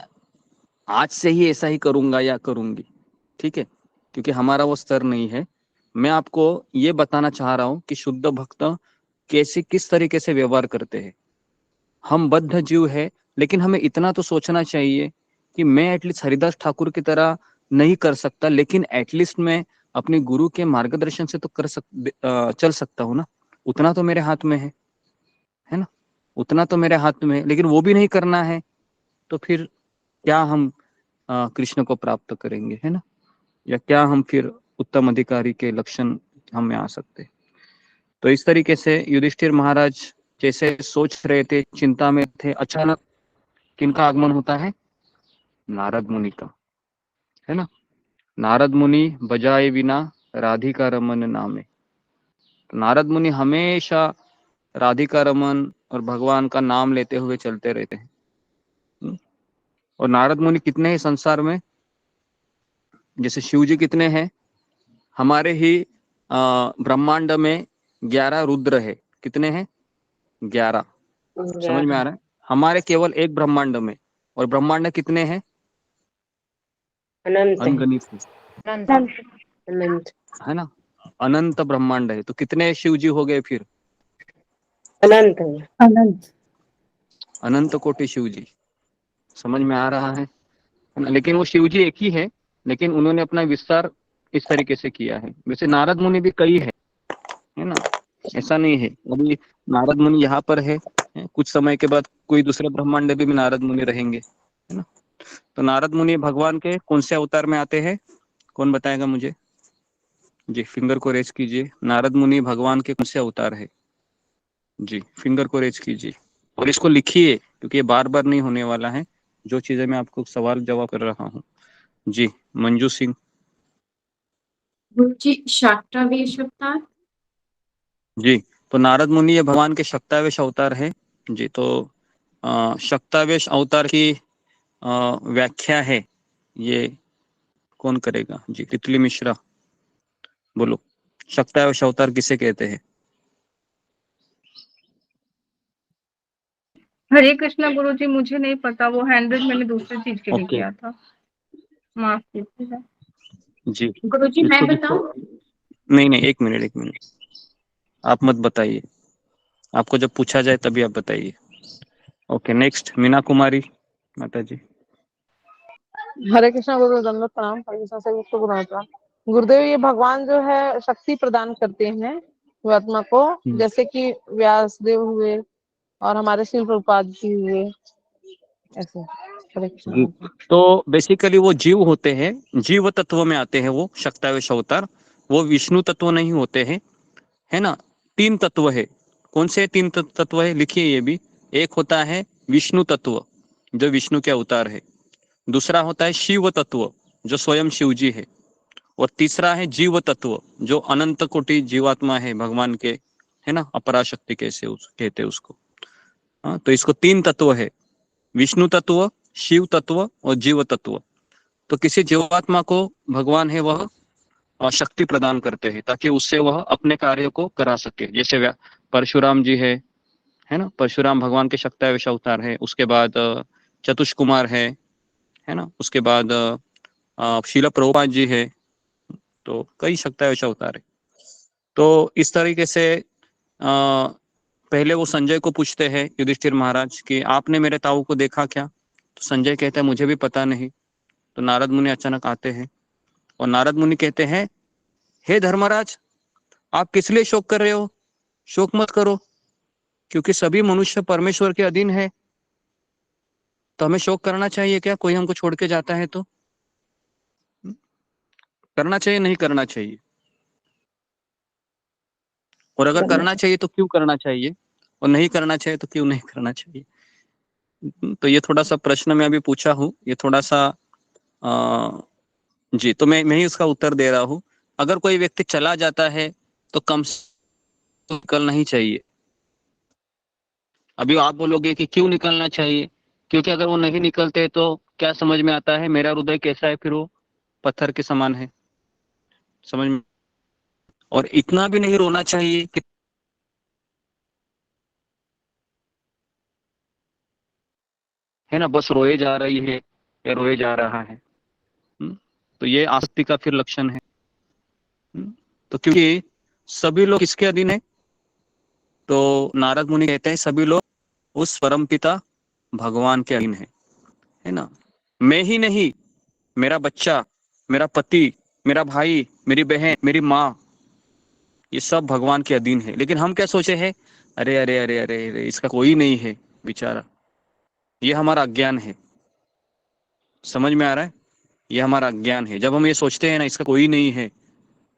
आज से ही ऐसा ही करूंगा या करूंगी, ठीक है, क्योंकि हमारा वो स्तर नहीं है। मैं आपको ये बताना चाह रहा हूँ कि शुद्ध भक्त कैसे किस तरीके से व्यवहार करते हैं। हम बद्ध जीव है, लेकिन हमें इतना तो सोचना चाहिए कि मैं एटलीस्ट हरिदास ठाकुर की तरह नहीं कर सकता, लेकिन एटलीस्ट मैं अपने गुरु के मार्गदर्शन से तो चल सकता हूँ ना। उतना तो मेरे हाथ में है ना, उतना तो मेरे हाथ में है। लेकिन वो भी नहीं करना है तो फिर क्या हम कृष्ण को प्राप्त करेंगे, है ना, या क्या हम फिर उत्तम अधिकारी के लक्षण हमें आ सकते। तो इस तरीके से युधिष्ठिर महाराज जैसे सोच रहे थे, चिंता में थे, अचानक किनका आगमन होता है? नारद मुनि का, है ना। नारद मुनि बजाए बिना राधिका रमन नामे। नारद मुनि हमेशा राधिका रमन और भगवान का नाम लेते हुए चलते रहते हैं। और नारद मुनि कितने हैं संसार में? जैसे शिव जी कितने हैं? हमारे ही ब्रह्मांड में 11 रुद्र है। कितने हैं? 11। समझ में आ रहा है? हमारे केवल एक ब्रह्मांड में, और ब्रह्मांड कितने हैं? अनगणित है ना, अनंत ब्रह्मांड है। तो कितने शिव जी हो गए फिर? अनंत। अनंत कोटि शिव जी। समझ में आ रहा है? लेकिन वो शिव जी एक ही है, लेकिन उन्होंने अपना विस्तार इस तरीके से किया है। वैसे नारद मुनि भी कई है ना, ऐसा नहीं है। अभी नारद मुनि यहाँ पर है, कुछ समय के बाद कोई दूसरे ब्रह्मांड में भी नारद मुनि रहेंगे, है ना। तो नारद मुनि भगवान के कौन से अवतार में आते हैं? कौन बताएगा मुझे? जी, फिंगर को रेज कीजिए। नारद मुनि भगवान के कौन से अवतार है? जी, फिंगर को रेज कीजिए और इसको लिखिए, क्योंकि ये बार बार नहीं होने वाला है जो चीजें मैं आपको सवाल जवाब कर रहा हूँ। जी, मंजू सिंह। गुरु जी शाक्तावेश अवतार। जी, तो नारद मुनि ये भगवान के शक्तावेश अवतार है जी। तो शक्तावेश अवतार की व्याख्या है, ये कौन करेगा जी? तितली मिश्रा बोलो, शक्तावेश अवतार किसे कहते हैं? हरे कृष्णा गुरु जी, मुझे नहीं पता, वो हैंडल मैंने दूसरी चीज के लिए ओके किया था, माफ कीजिएगा। जी। गुरु जी मैं बताऊं? नहीं नहीं, एक मिनट, आप मत बताइए, आपको जब पूछा जाए तभी आप बताइए। ओके, नेक्स्ट मीना कुमारी माता जी। हरे कृष्णा गुरु, दंडवत प्रणाम। हरे कृष्णा से गुरु गुरुदेव, ये भगवान जो है शक्ति प्रदान करते हैं आत्मा को, जैसे कि व्यास देव हुए और हमारे शिल प्रभुपाद जी हुए, ऐसे। हरे कृष्णा। तो बेसिकली वो जीव होते हैं, जीव तत्व में आते हैं वो शक्तावेश अवतार, वो विष्णु तत्व नहीं होते हैं, है ना। 3 तत्व है। कौन से 3 तत्व है लिखिए ये भी। एक होता है विष्णु तत्व जो विष्णु के अवतार है, दूसरा होता है शिव तत्व जो स्वयं शिव जी है, और तीसरा है जीव तत्व जो अनंत कोटि जीवात्मा है भगवान के, है ना, अपराशक्ति कैसे कहते हैं उसको। हाँ, तो इसको 3 तत्व है, विष्णु तत्व, शिव तत्व और जीव तत्व। तो किसी जीवात्मा को भगवान है वह शक्ति प्रदान करते हैं ताकि उससे वह अपने कार्य को करा सके। जैसे परशुराम जी है ना, परशुराम भगवान के शक्तावेश अवतार है। उसके बाद चतुष कुमार है ना। उसके बाद शीला प्रभुपाद जी है। तो कई शक्तावेश अवतार है। तो इस तरीके से पहले वो संजय को पूछते हैं युधिष्ठिर महाराज कि आपने मेरे ताऊ को देखा क्या? तो संजय कहता है मुझे भी पता नहीं। तो नारद मुनि अचानक आते हैं और नारद मुनि कहते हैं, हे धर्मराज, आप किस लिए शोक कर रहे हो? शोक मत करो, क्योंकि सभी मनुष्य परमेश्वर के अधीन है। तो हमें शोक करना चाहिए क्या? कोई हमको छोड़ के जाता है तो करना चाहिए, नहीं करना चाहिए? और अगर करना चाहिए तो क्यों करना चाहिए, और नहीं करना चाहिए तो क्यों नहीं करना चाहिए? तो ये थोड़ा सा प्रश्न मैं अभी पूछा हूँ, ये थोड़ा सा जी, तो मैं ही उसका उत्तर दे रहा हूँ। अगर कोई व्यक्ति चला जाता है तो कम से निकलना ही चाहिए। अभी आप बोलोगे कि क्यों निकलना चाहिए? क्योंकि अगर वो नहीं निकलते तो क्या समझ में आता है? मेरा हृदय कैसा है? फिर वो पत्थर के समान है, समझ में। और इतना भी नहीं रोना चाहिए कि है ना, बस रोए जा रही है या रोए जा रहा है। तो ये आसक्ति का फिर लक्षण है। तो क्योंकि सभी लोग किसके अधीन है? तो नारद मुनि कहते हैं सभी लोग उस परमपिता भगवान के अधीन है ना। मैं ही नहीं, मेरा बच्चा, मेरा पति, मेरा भाई, मेरी बहन, मेरी माँ, ये सब भगवान के अधीन है। लेकिन हम क्या सोचे हैं, अरे अरे अरे अरे अरे इसका कोई नहीं है बेचारा। ये हमारा अज्ञान है, समझ में आ रहा है? ये हमारा अज्ञान है। जब हम ये सोचते हैं ना इसका कोई नहीं है,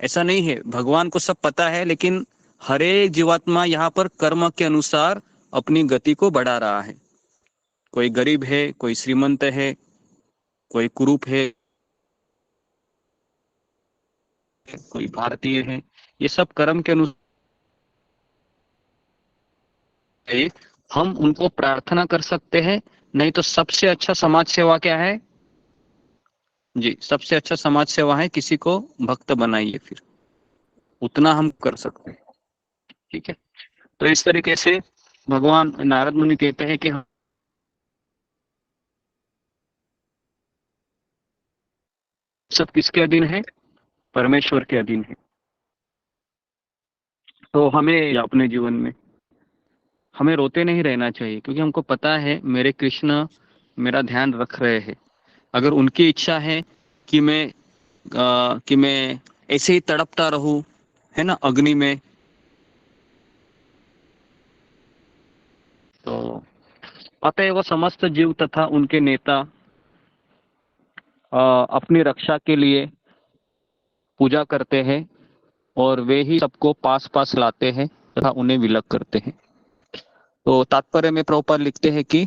ऐसा नहीं है। भगवान को सब पता है, लेकिन हर एक जीवात्मा यहाँ पर कर्म के अनुसार अपनी गति को बढ़ा रहा है। कोई गरीब है, कोई श्रीमंत है, कोई कुरूप है, कोई भारतीय है। ये सब कर्म के अनुसार हम उनको प्रार्थना कर सकते हैं। नहीं तो सबसे अच्छा समाज सेवा क्या है जी? सबसे अच्छा समाज सेवा है किसी को भक्त बनाइए, फिर उतना हम कर सकते हैं। ठीक है, तो इस तरीके से भगवान नारद मुनि कहते हैं कि सब किसके अधीन है? परमेश्वर के अधीन है। तो हमें अपने जीवन में हमें रोते नहीं रहना चाहिए, क्योंकि हमको पता है मेरे कृष्ण मेरा ध्यान रख रहे हैं। अगर उनकी इच्छा है कि मैं ऐसे ही तड़पता रहूं, है ना, अग्नि में, तो अतएव समस्त जीव तथा उनके नेता अपनी रक्षा के लिए पूजा करते हैं, और वे ही सबको पास पास लाते हैं तथा उन्हें विलग करते हैं। तो तात्पर्य में प्रभुपाद लिखते हैं कि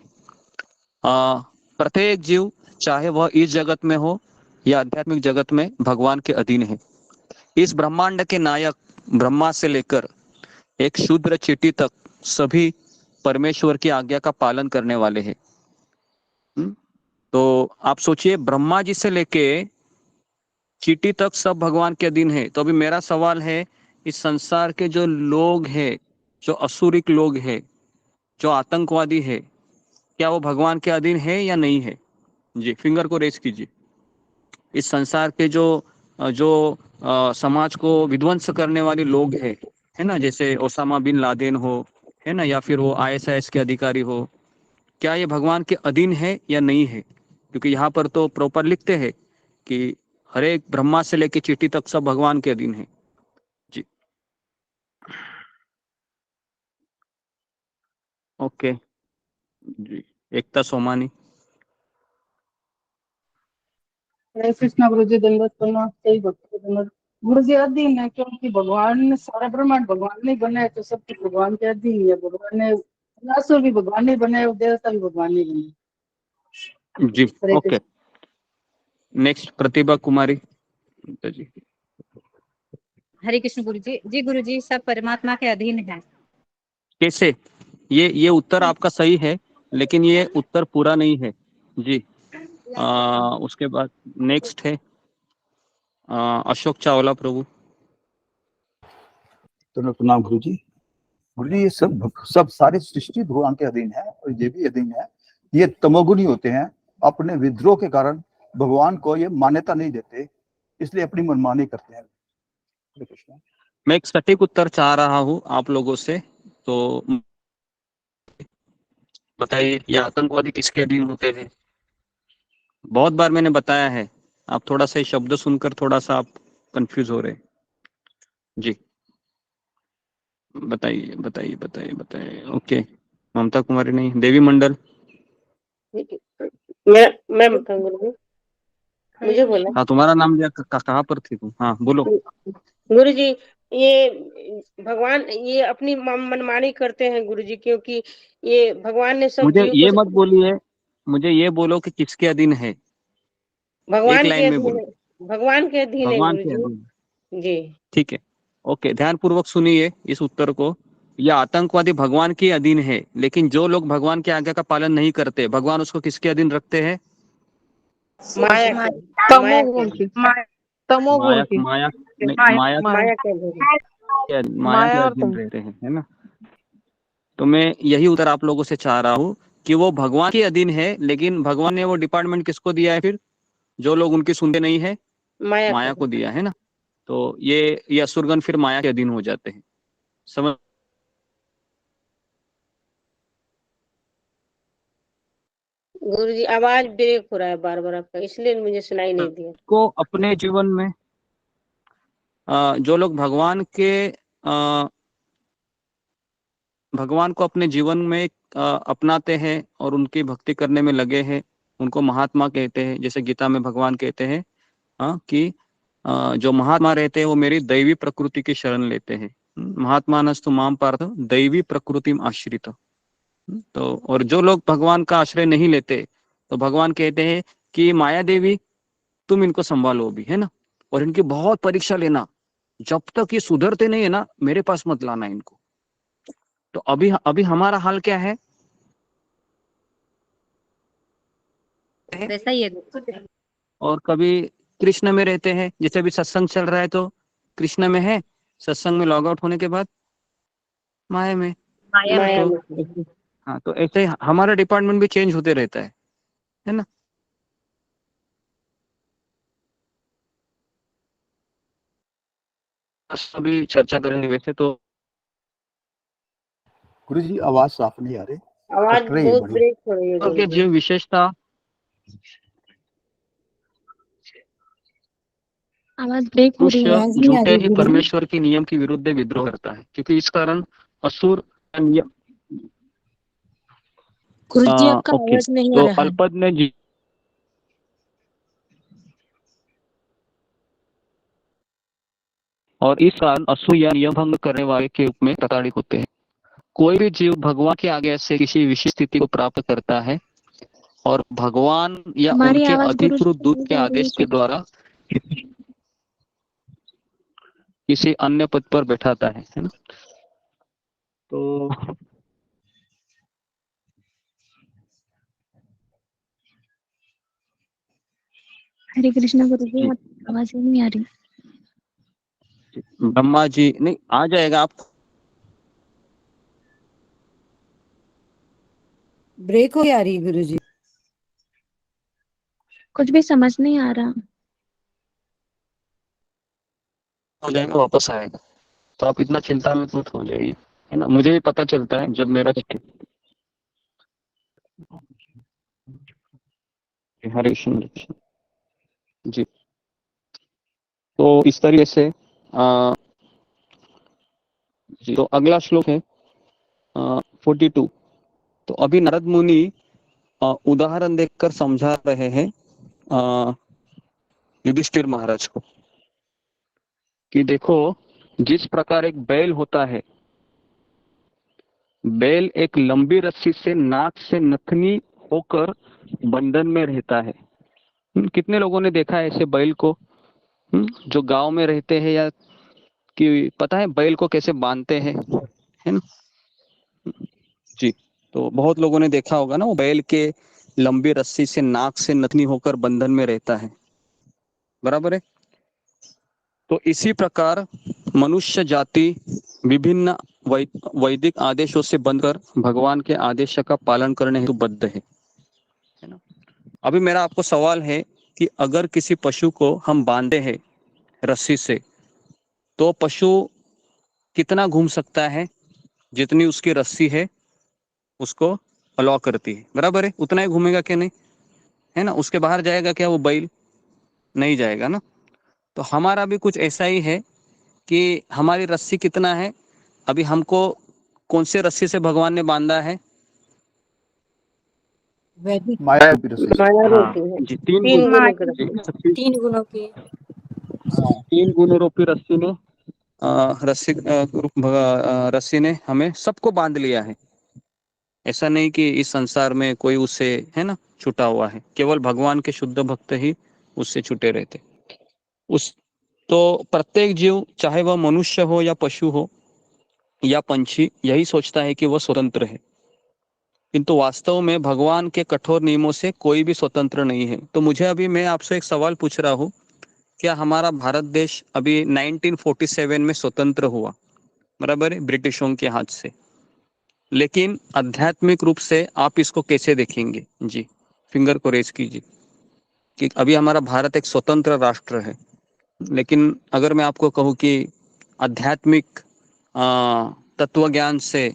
प्रत्येक जीव, चाहे वह इस जगत में हो या आध्यात्मिक जगत में, भगवान के अधीन है। इस ब्रह्मांड के नायक ब्रह्मा से लेकर एक शूद्र चींटी तक सभी परमेश्वर की आज्ञा का पालन करने वाले हैं। तो आप सोचिए, ब्रह्मा जी से लेके चींटी तक सब भगवान के अधीन है। तो अभी मेरा सवाल है, इस संसार के जो लोग हैं, जो असुरिक लोग हैं, जो आतंकवादी है, क्या वो भगवान के अधीन है या नहीं है? जी, फिंगर को रेस कीजिए। इस संसार के जो समाज को विध्वंस करने वाले लोग हैं, है ना, जैसे ओसामा बिन लादेन हो, है ना, या फिर वो ISIS के अधिकारी हो, क्या ये भगवान के अधीन है या नहीं है? क्योंकि यहाँ पर तो प्रॉपर लिखते हैं कि हर एक ब्रह्मा से लेके चींटी तक सब भगवान के अधीन है। जी, ओके जी। एकता सोमानी। हरे कृष्णा गुरु जी, दंडवत प्रणाम। सही भक्ति दंडवत। गुरु जी अधीन है, क्योंकि भगवान ने सारा ब्रह्मांड भगवान ने बनाया, तो सब कुछ भगवान के अधीन है। भगवान ने असुर भी भगवान ने बनाए, देवता भी भगवान ने बनाए। जी, ओके। नेक्स्ट प्रतिभा कुमारी जी। हरे कृष्ण गुरु जी। जी गुरु जी, सब परमात्मा के अधीन है। कैसे? ये उत्तर आपका सही है, लेकिन ये उत्तर पूरा नहीं है जी। उसके बाद नेक्स्ट है अशोक चावला प्रभु। तो प्रणाम गुरु जी। गुरु जी, ये सब सारी सृष्टि भगवान के अधीन है और ये भी अधीन है। ये तमोगुणी होते हैं, अपने विद्रोह के कारण भगवान को ये मान्यता नहीं देते, इसलिए अपनी मनमानी करते हैं। मैं एक सटीक उत्तर चाह रहा हूँ आप लोगों से, तो बताइए, ये आतंकवादी किसके अधीन होते हैं? बहुत बार मैंने बताया है, आप थोड़ा सा शब्द सुनकर थोड़ा सा आप कंफ्यूज हो रहे हैं जी। बताइए बताइए बताइए बताइए। ओके, ममता कुमारी नहीं, देवी मंडल। मैं बताऊं गुरु जी, मुझे बोला। हाँ, तुम्हारा नाम लिया, कहाँ पर थी तुम? हाँ बोलो। गुरु जी, ये भगवान ये अपनी मनमानी करते हैं गुरु जी, क्योंकि ये भगवान ने सब मुझे जीव ये को मत बोलिए, मुझे ये बोलो कि किसके अधीन है। भगवान एक के लाइन में अधीन बोलो। है। भगवान के अधीन है भगवान गुरु के जी। अधीन। जी, ठीक है, ओके, ध्यान पूर्वक सुनिए इस उत्तर को। यह आतंकवादी भगवान के अधीन है, लेकिन जो लोग भगवान की आज्ञा का पालन नहीं करते, भगवान उसको किसके अधीन रखते हैं? माया के, तमोगुण की, तमोगुण माया की, माया नहीं, माया माया के अधीन। माया के माया और अधीन तुम। रहते हैं, है ना। तो मैं यही उत्तर आप लोगों से चाह रहा हूँ कि वो भगवान के अधीन है, लेकिन भगवान ने वो डिपार्टमेंट किसको दिया है फिर? जो लोग उनकी सुनते नहीं है, माया को दिया है ना। तो ये असुरगण फिर माया के अधीन हो जाते हैं। समझ? गुरु जी, आवाज ब्रेक हो रहा है बार बार आपका, इसलिए मुझे सुनाई नहीं दिया। को अपने जीवन में जो लोग भगवान को अपने जीवन में अपनाते हैं और उनकी भक्ति करने में लगे हैं, उनको महात्मा कहते हैं। जैसे गीता में भगवान कहते हैं कि जो महात्मा रहते हैं वो मेरी दैवी प्रकृति की शरण लेते हैं। महात्मानस्तु माम पार्थ दैवी प्रकृतिम आश्रित। तो और जो लोग भगवान का आश्रय नहीं लेते, तो भगवान कहते हैं कि माया देवी तुम इनको संभालो भी, है ना, और इनकी बहुत परीक्षा लेना, जब तक ये सुधरते नहीं है ना, मेरे पास मत लाना इनको। तो अभी अभी हमारा हाल क्या है? वैसा ही है। और कभी कृष्ण में रहते हैं, जैसे अभी सत्संग चल रहा है तो कृष्ण में है, सत्संग में लॉग आउट होने के बाद माया में। तो हाँ, तो ऐसे हमारा डिपार्टमेंट भी चेंज होते रहता है ना। अभी चर्चा करेंगे वैसे तो। गुरु जी, आवाज साफ नहीं आ रही, आवाज कट रही है बहुत बड़ी। ब्रेक हो रही है गुरु जी। जीव विशेषता आवाज ब्रेक हो रही है, आवाज नहीं आ झूठे रही ही गुरु जी। परमेश्वर के नियम के विरुद्ध विद्रोह करता है, क्योंकि इस कारण असुर गुरु जी आपका आवाज नहीं आ तो रहा है। अल्पद ने और इस कारण असुर या नियम भंग करने वाले के रूप में प्रताड़ित होते हैं। कोई भी जीव भगवान के आगे से किसी विशेष स्थिति को प्राप्त करता है और भगवान या हमारी उनके आवाज गुरु जी अधिकृत दूत नहीं के जा रही आदेश के है। द्वारा किसी अन्य पद पर बैठाता है ना। तो हरे कृष्णा गुरुजी, आप आवाज ही नहीं आ रही। ब्रह्मा जी नहीं आ जाएगा आप। ब्रेक हो आ रही गुरुजी। कुछ भी समझ नहीं आ रहा। हो जाएगा, वापस आएगा। तो आप इतना चिंता में मत हो जाइए, है ना। मुझे भी पता चलता है जब मेरा हरे कृष्ण जी। तो इस तरीके से जी, तो अगला श्लोक है 42। तो अभी नारद मुनि उदाहरण देखकर समझा रहे हैं युधिष्ठिर महाराज को कि देखो, जिस प्रकार एक बैल होता है, बैल एक लंबी रस्सी से नाक से नथनी होकर बंधन में रहता है। कितने लोगों ने देखा है ऐसे बैल को, जो गांव में रहते हैं, या कि पता है बैल को कैसे बांधते हैं, है ना जी। तो बहुत लोगों ने देखा होगा ना, वो बैल के लंबी रस्सी से नाक से नथनी होकर बंधन में रहता है, बराबर है। तो इसी प्रकार मनुष्य जाति विभिन्न वैदिक आदेशों से बंधकर भगवान के आदेश का पालन करने हेतु बद्ध है ना। अभी मेरा आपको सवाल है कि अगर किसी पशु को हम बांधे हैं रस्सी से, तो पशु कितना घूम सकता है? जितनी उसकी रस्सी है उसको अलाउ करती है, बराबर है, उतना ही घूमेगा क्या नहीं, है ना। उसके बाहर जाएगा क्या वो बैल? नहीं जाएगा ना। तो हमारा भी कुछ ऐसा ही है कि हमारी रस्सी कितना है। अभी हमको कौन से रस्सी से भगवान ने बांधा है? माया रूपी रस्सी से। हाँ जी, तीन गुणों की। 3 गुणों की। हाँ, 3 गुण रूपी रस्सी ने रस्सी ने हमें सबको बांध लिया है। ऐसा नहीं कि इस संसार में कोई उससे, है ना, छूटा हुआ है। केवल भगवान के शुद्ध भक्त ही उससे छूटे रहते। उस तो प्रत्येक जीव, चाहे वह मनुष्य हो या पशु हो या पंछी, यही सोचता है कि वह स्वतंत्र है, किंतु वास्तव में भगवान के कठोर नियमों से कोई भी स्वतंत्र नहीं है। तो मुझे अभी, मैं आपसे एक सवाल पूछ रहा हूँ, क्या हमारा भारत देश अभी 1947 में स्वतंत्र हुआ, बराबर है, ब्रिटिशों के हाथ से। लेकिन आध्यात्मिक रूप से आप इसको कैसे देखेंगे जी? फिंगर को रेज कीजिए कि अभी हमारा भारत एक स्वतंत्र राष्ट्र है, लेकिन अगर मैं आपको कहूँ कि आध्यात्मिक तत्व ज्ञान से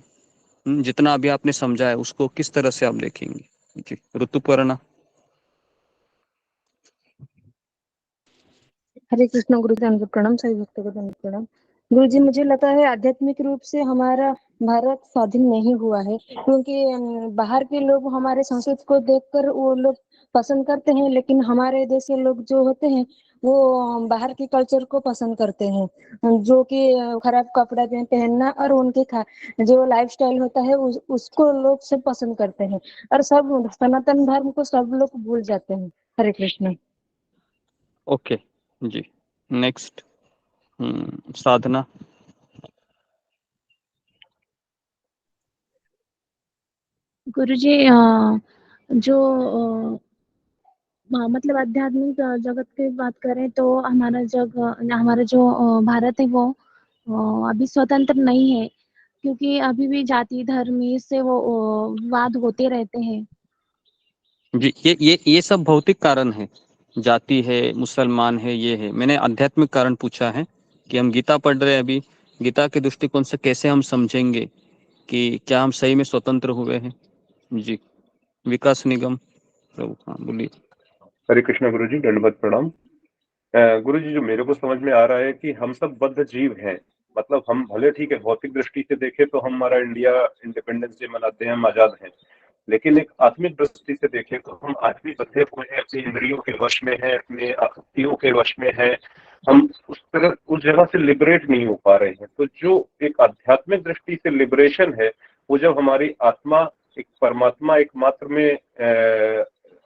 जितना अभी आपने समझा है, उसको किस तरह से आप देखेंगे जी? ऋतुपर्णा। हरे कृष्णा गुरुजी, दंडवत प्रणाम। सभी भक्तों को दंडवत प्रणाम। गुरुजी, मुझे लगता है आध्यात्मिक रूप से हमारा भारत स्वाधीन नहीं हुआ है, क्योंकि बाहर के लोग हमारे संस्कृति को देखकर वो लोग पसंद करते हैं, लेकिन हमारे देश के लोग जो होते हैं वो बाहर के कल्चर को पसंद करते हैं, जो कि खराब कपड़ा पहनना और उनके जो लाइफस्टाइल होता है उसको लोग सब पसंद करते हैं, और सब सनातन धर्म को सब लोग भूल जाते हैं। हरे कृष्ण। ओके जी, नेक्स्ट साधना। गुरुजी, जो मतलब आध्यात्मिक जगत की बात करें तो हमारा जो भारत है वो अभी स्वतंत्र नहीं है, क्योंकि अभी भी जाति धर्म से वो वाद होते रहते हैं। जी, ये सब भौतिक कारण है, जाति है, मुसलमान है, ये है। मैंने आध्यात्मिक कारण पूछा है कि हम गीता पढ़ रहे हैं अभी, गीता के दृष्टिकोण से कैसे हम समझेंगे कि क्या हम सही में स्वतंत्र हुए हैं जी। विकास निगम प्रभु, हाँ बोलिए। हरे कृष्ण गुरु जी, दंडवत प्रणाम। गुरु जी, जो मेरे को समझ में आ रहा है कि हम सब बद्ध जीव हैं। मतलब हम भले ठीक है भौतिक दृष्टि से देखें तो हम हमारा इंडिया इंडिपेंडेंस डे मनाते हैं, हम आजाद हैं, लेकिन एक आत्मिक दृष्टि से देखें तो हम आज भी बंधे हुए हैं, अपनी इंद्रियों के वश में है, अपने आसक्तियों के वश में है। हम उस जगह से लिबरेट नहीं हो पा रहे हैं। तो जो एक आध्यात्मिक दृष्टि से लिबरेशन है, वो जब हमारी आत्मा एक परमात्मा एक मात्र में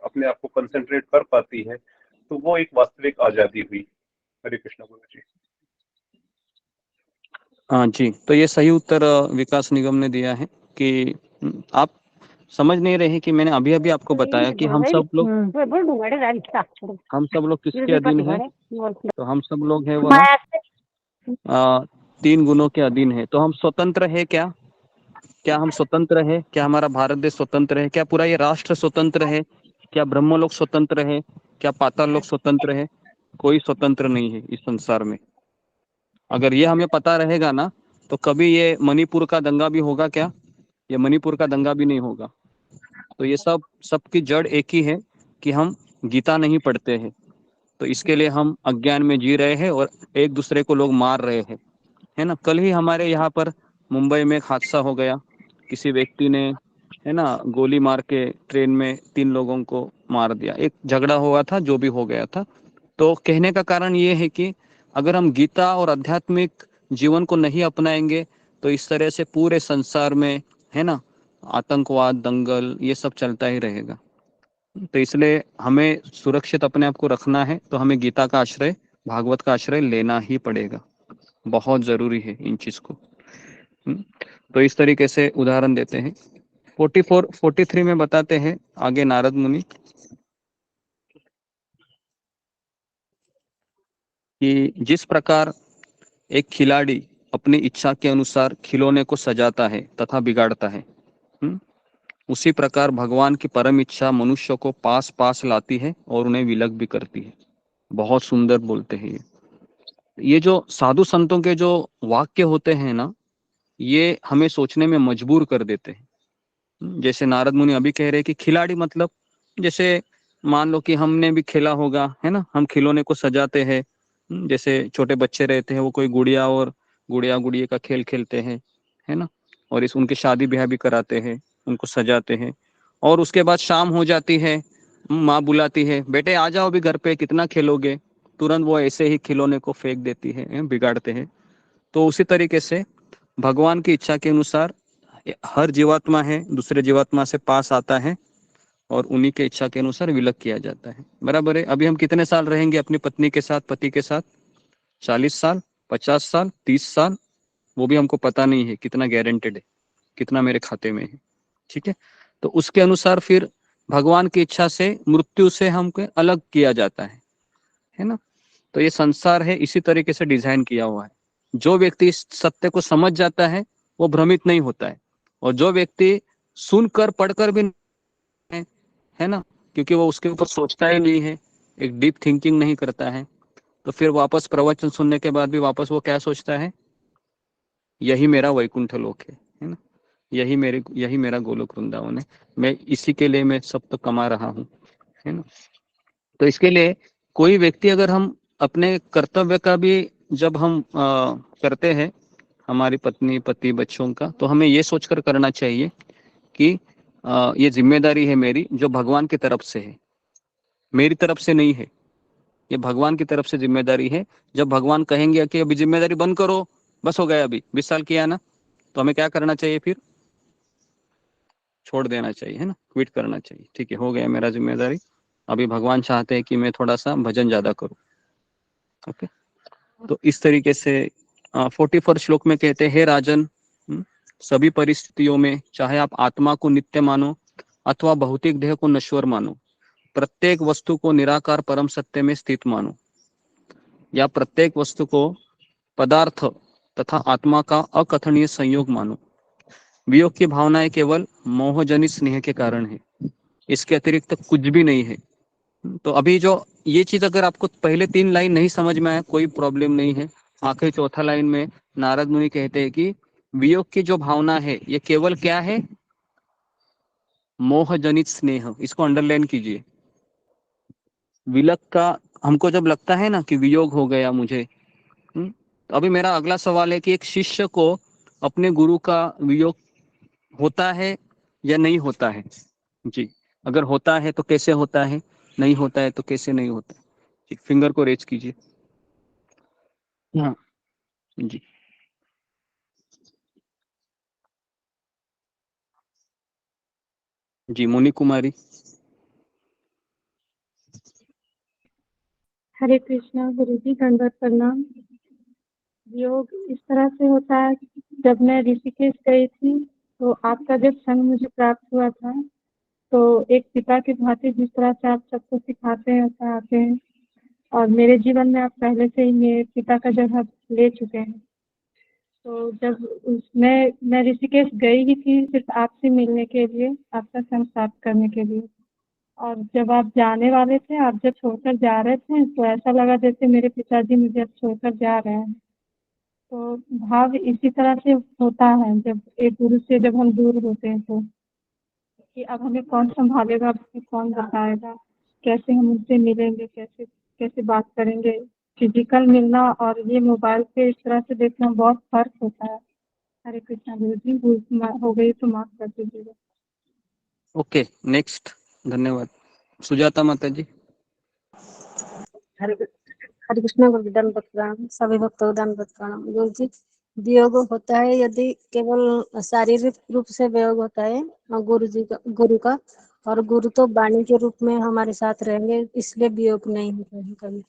अपने आप को कंसंट्रेट कर पाती है, तो वो एक वास्तविक आजादी हुई। हरे कृष्ण गुरु जी। हाँ जी, तो ये सही उत्तर विकास निगम ने दिया है कि आप समझ नहीं रहे कि मैंने अभी अभी आपको बताया कि हम सब लोग किसके अधीन है। तो हम सब लोग है वह 3 गुणों के अधीन है। तो हम स्वतंत्र है क्या? क्या हम स्वतंत्र है? क्या हमारा भारत देश स्वतंत्र है? क्या पूरा ये राष्ट्र स्वतंत्र है? क्या ब्रह्मलोक स्वतंत्र है? क्या पाताल लोक स्वतंत्र है? कोई स्वतंत्र नहीं है इस संसार में। अगर ये हमें पता रहेगा ना, तो कभी ये मणिपुर का दंगा भी होगा क्या? ये मणिपुर का दंगा भी नहीं होगा। तो ये सबकी जड़ एक ही है कि हम गीता नहीं पढ़ते हैं। तो इसके लिए हम अज्ञान में जी रहे हैं और एक दूसरे को लोग मार रहे हैं, है ना। कल ही हमारे यहाँ पर मुंबई में एक हादसा हो गया। किसी व्यक्ति ने, है ना, गोली मार के ट्रेन में 3 लोगों को मार दिया। एक झगड़ा हुआ था, जो भी हो गया था। तो कहने का कारण ये है कि अगर हम गीता और आध्यात्मिक जीवन को नहीं अपनाएंगे तो इस तरह से पूरे संसार में, है ना, आतंकवाद, दंगल, ये सब चलता ही रहेगा। तो इसलिए हमें सुरक्षित अपने आप को रखना है, तो हमें गीता का आश्रय, भागवत का आश्रय लेना ही पड़ेगा। बहुत जरूरी है इन चीज को। तो इस तरीके से उदाहरण देते हैं। 43 में बताते हैं आगे नारद मुनि कि जिस प्रकार एक खिलाड़ी अपनी इच्छा के अनुसार खिलौने को सजाता है तथा बिगाड़ता है, उसी प्रकार भगवान की परम इच्छा मनुष्य को पास पास लाती है और उन्हें विलग भी करती है। बहुत सुंदर बोलते हैं ये जो साधु संतों के जो वाक्य होते हैं ना, ये हमें सोचने में मजबूर कर देते हैं। जैसे नारद मुनि अभी कह रहे हैं कि खिलाड़ी मतलब, जैसे मान लो कि हमने भी खेला होगा, है ना, हम खिलौने को सजाते हैं। जैसे छोटे बच्चे रहते हैं, वो कोई गुड़िया और गुड़िया गुड़िया का खेल खेलते हैं, है ना, और उनकी शादी ब्याह भी कराते हैं, उनको सजाते हैं। और उसके बाद शाम हो जाती है, माँ बुलाती है, बेटे आ जाओ अभी घर पे, कितना खेलोगे। तुरंत वो ऐसे ही खिलौने को फेंक देती है, बिगाड़ते हैं। तो उसी तरीके से भगवान की इच्छा के अनुसार हर जीवात्मा है दूसरे जीवात्मा से पास आता है और उन्हीं के इच्छा के अनुसार विलग किया जाता है। बराबर है। अभी हम कितने साल रहेंगे अपनी पत्नी के साथ, पति के साथ? 40 साल, 50 साल, 30 साल, वो भी हमको पता नहीं है कितना गारंटेड है, कितना मेरे खाते में है। ठीक है। तो उसके अनुसार फिर भगवान की इच्छा से मृत्यु से हमको अलग किया जाता है ना। तो ये संसार है इसी तरीके से डिजाइन किया हुआ है। जो व्यक्ति इस सत्य को समझ जाता है वो भ्रमित नहीं होता है, और जो व्यक्ति सुनकर पढ़कर भी, है ना, क्योंकि वो उसके ऊपर सोचता ही नहीं है, एक डीप थिंकिंग नहीं करता है, तो फिर वापस प्रवचन सुनने के बाद भी वापस वो क्या सोचता है, यही मेरा वैकुंठ लोक है ना, यही मेरा गोलोक वृंदावन है, मैं इसी के लिए मैं सब तो कमा रहा हूँ, है ना। तो इसके लिए कोई व्यक्ति, अगर हम अपने कर्तव्य का भी जब हम करते हैं, हमारी पत्नी, पति, बच्चों का, तो हमें ये सोचकर करना चाहिए कि ये जिम्मेदारी है मेरी जो भगवान की तरफ से है, मेरी तरफ से नहीं है, ये भगवान की तरफ से जिम्मेदारी है। जब भगवान कहेंगे कि अभी जिम्मेदारी बंद करो, बस हो गया, अभी 20 साल किया ना, तो हमें क्या करना चाहिए? फिर छोड़ देना चाहिए, है ना, क्विट करना चाहिए। ठीक है, हो गया मेरा जिम्मेदारी, अभी भगवान चाहते हैं कि मैं थोड़ा सा भजन ज्यादा करूं। ओके। तो इस तरीके से 44 श्लोक में कहते हैं, हे राजन, सभी परिस्थितियों में चाहे आप आत्मा को नित्य मानो अथवा भौतिक देह को नश्वर मानो, प्रत्येक वस्तु को निराकार परम सत्य में स्थित मानो, या प्रत्येक वस्तु को पदार्थ तथा आत्मा का अकथनीय संयोग मानो। वियोग की भावनाएं केवल मोहजनित स्नेह के कारण है, इसके अतिरिक्त कुछ भी नहीं है। तो अभी जो ये चीज अगर आपको पहले 3 लाइन नहीं समझ में आया, कोई प्रॉब्लम नहीं है। आखिरी चौथा लाइन में नारद मुनि कहते हैं कि वियोग की जो भावना है ये केवल क्या है? मोहजनित स्नेह। इसको अंडरलाइन कीजिए। विलग का हमको जब लगता है ना कि वियोग हो गया मुझे, तो अभी मेरा अगला सवाल है कि एक शिष्य को अपने गुरु का वियोग होता है या नहीं होता है? जी, अगर होता है तो कैसे होता है, नहीं होता है तो कैसे नहीं होता है? फिंगर को रेज कीजिए। हाँ जी। जी, मुनि कुमारी। हरे कृष्णा गुरु जी, दंडवत प्रणाम। योग इस तरह से होता है, जब मैं ऋषिकेश गई थी तो आपका जब संग मुझे प्राप्त हुआ था, तो एक पिता की भांति जिस तरह से आप सबको सिखाते हैं वैसा आते हैं, और मेरे जीवन में आप पहले से ही मेरे पिता का जगह ले चुके हैं। तो जब उसमें मैं ऋषिकेश गई ही थी सिर्फ आपसे मिलने के लिए, आपका संग प्राप्त करने के लिए, और जब आप जाने वाले थे, आप जब छोड़कर जा रहे थे, तो ऐसा लगा जैसे मेरे पिताजी मुझे अब छोड़कर जा रहे हैं। तो भाव इसी तरह से होता है जब एक गुरु से जब हम दूर होते हैं, तो कि अब हमें कौन संभालेगा, अब हमें कौन बताएगा, कैसे हम उनसे मिलेंगे, कैसे कैसे बात करेंगे। फिजिकल मिलना और ये मोबाइल पे इस तरह से देखना बहुत फर्क होता है। हरे कृष्णा गुरु जी, भूल हो गई तो माफ कर दीजिएगा। Okay, next. धन्यवाद। सुजाता माता जी। हरे हरे कृष्णा गुरु जी, दंडवत प्रणाम। सभी भक्तों को दंडवत प्रणाम। गुरु जी, वियोग होता है यदि केवल शारीरिक रूप से वियोग होता है गुरु का, और गुरु तो वाणी के रूप में हमारे साथ रहेंगे, इसलिए वियोग नहीं होता है कभी।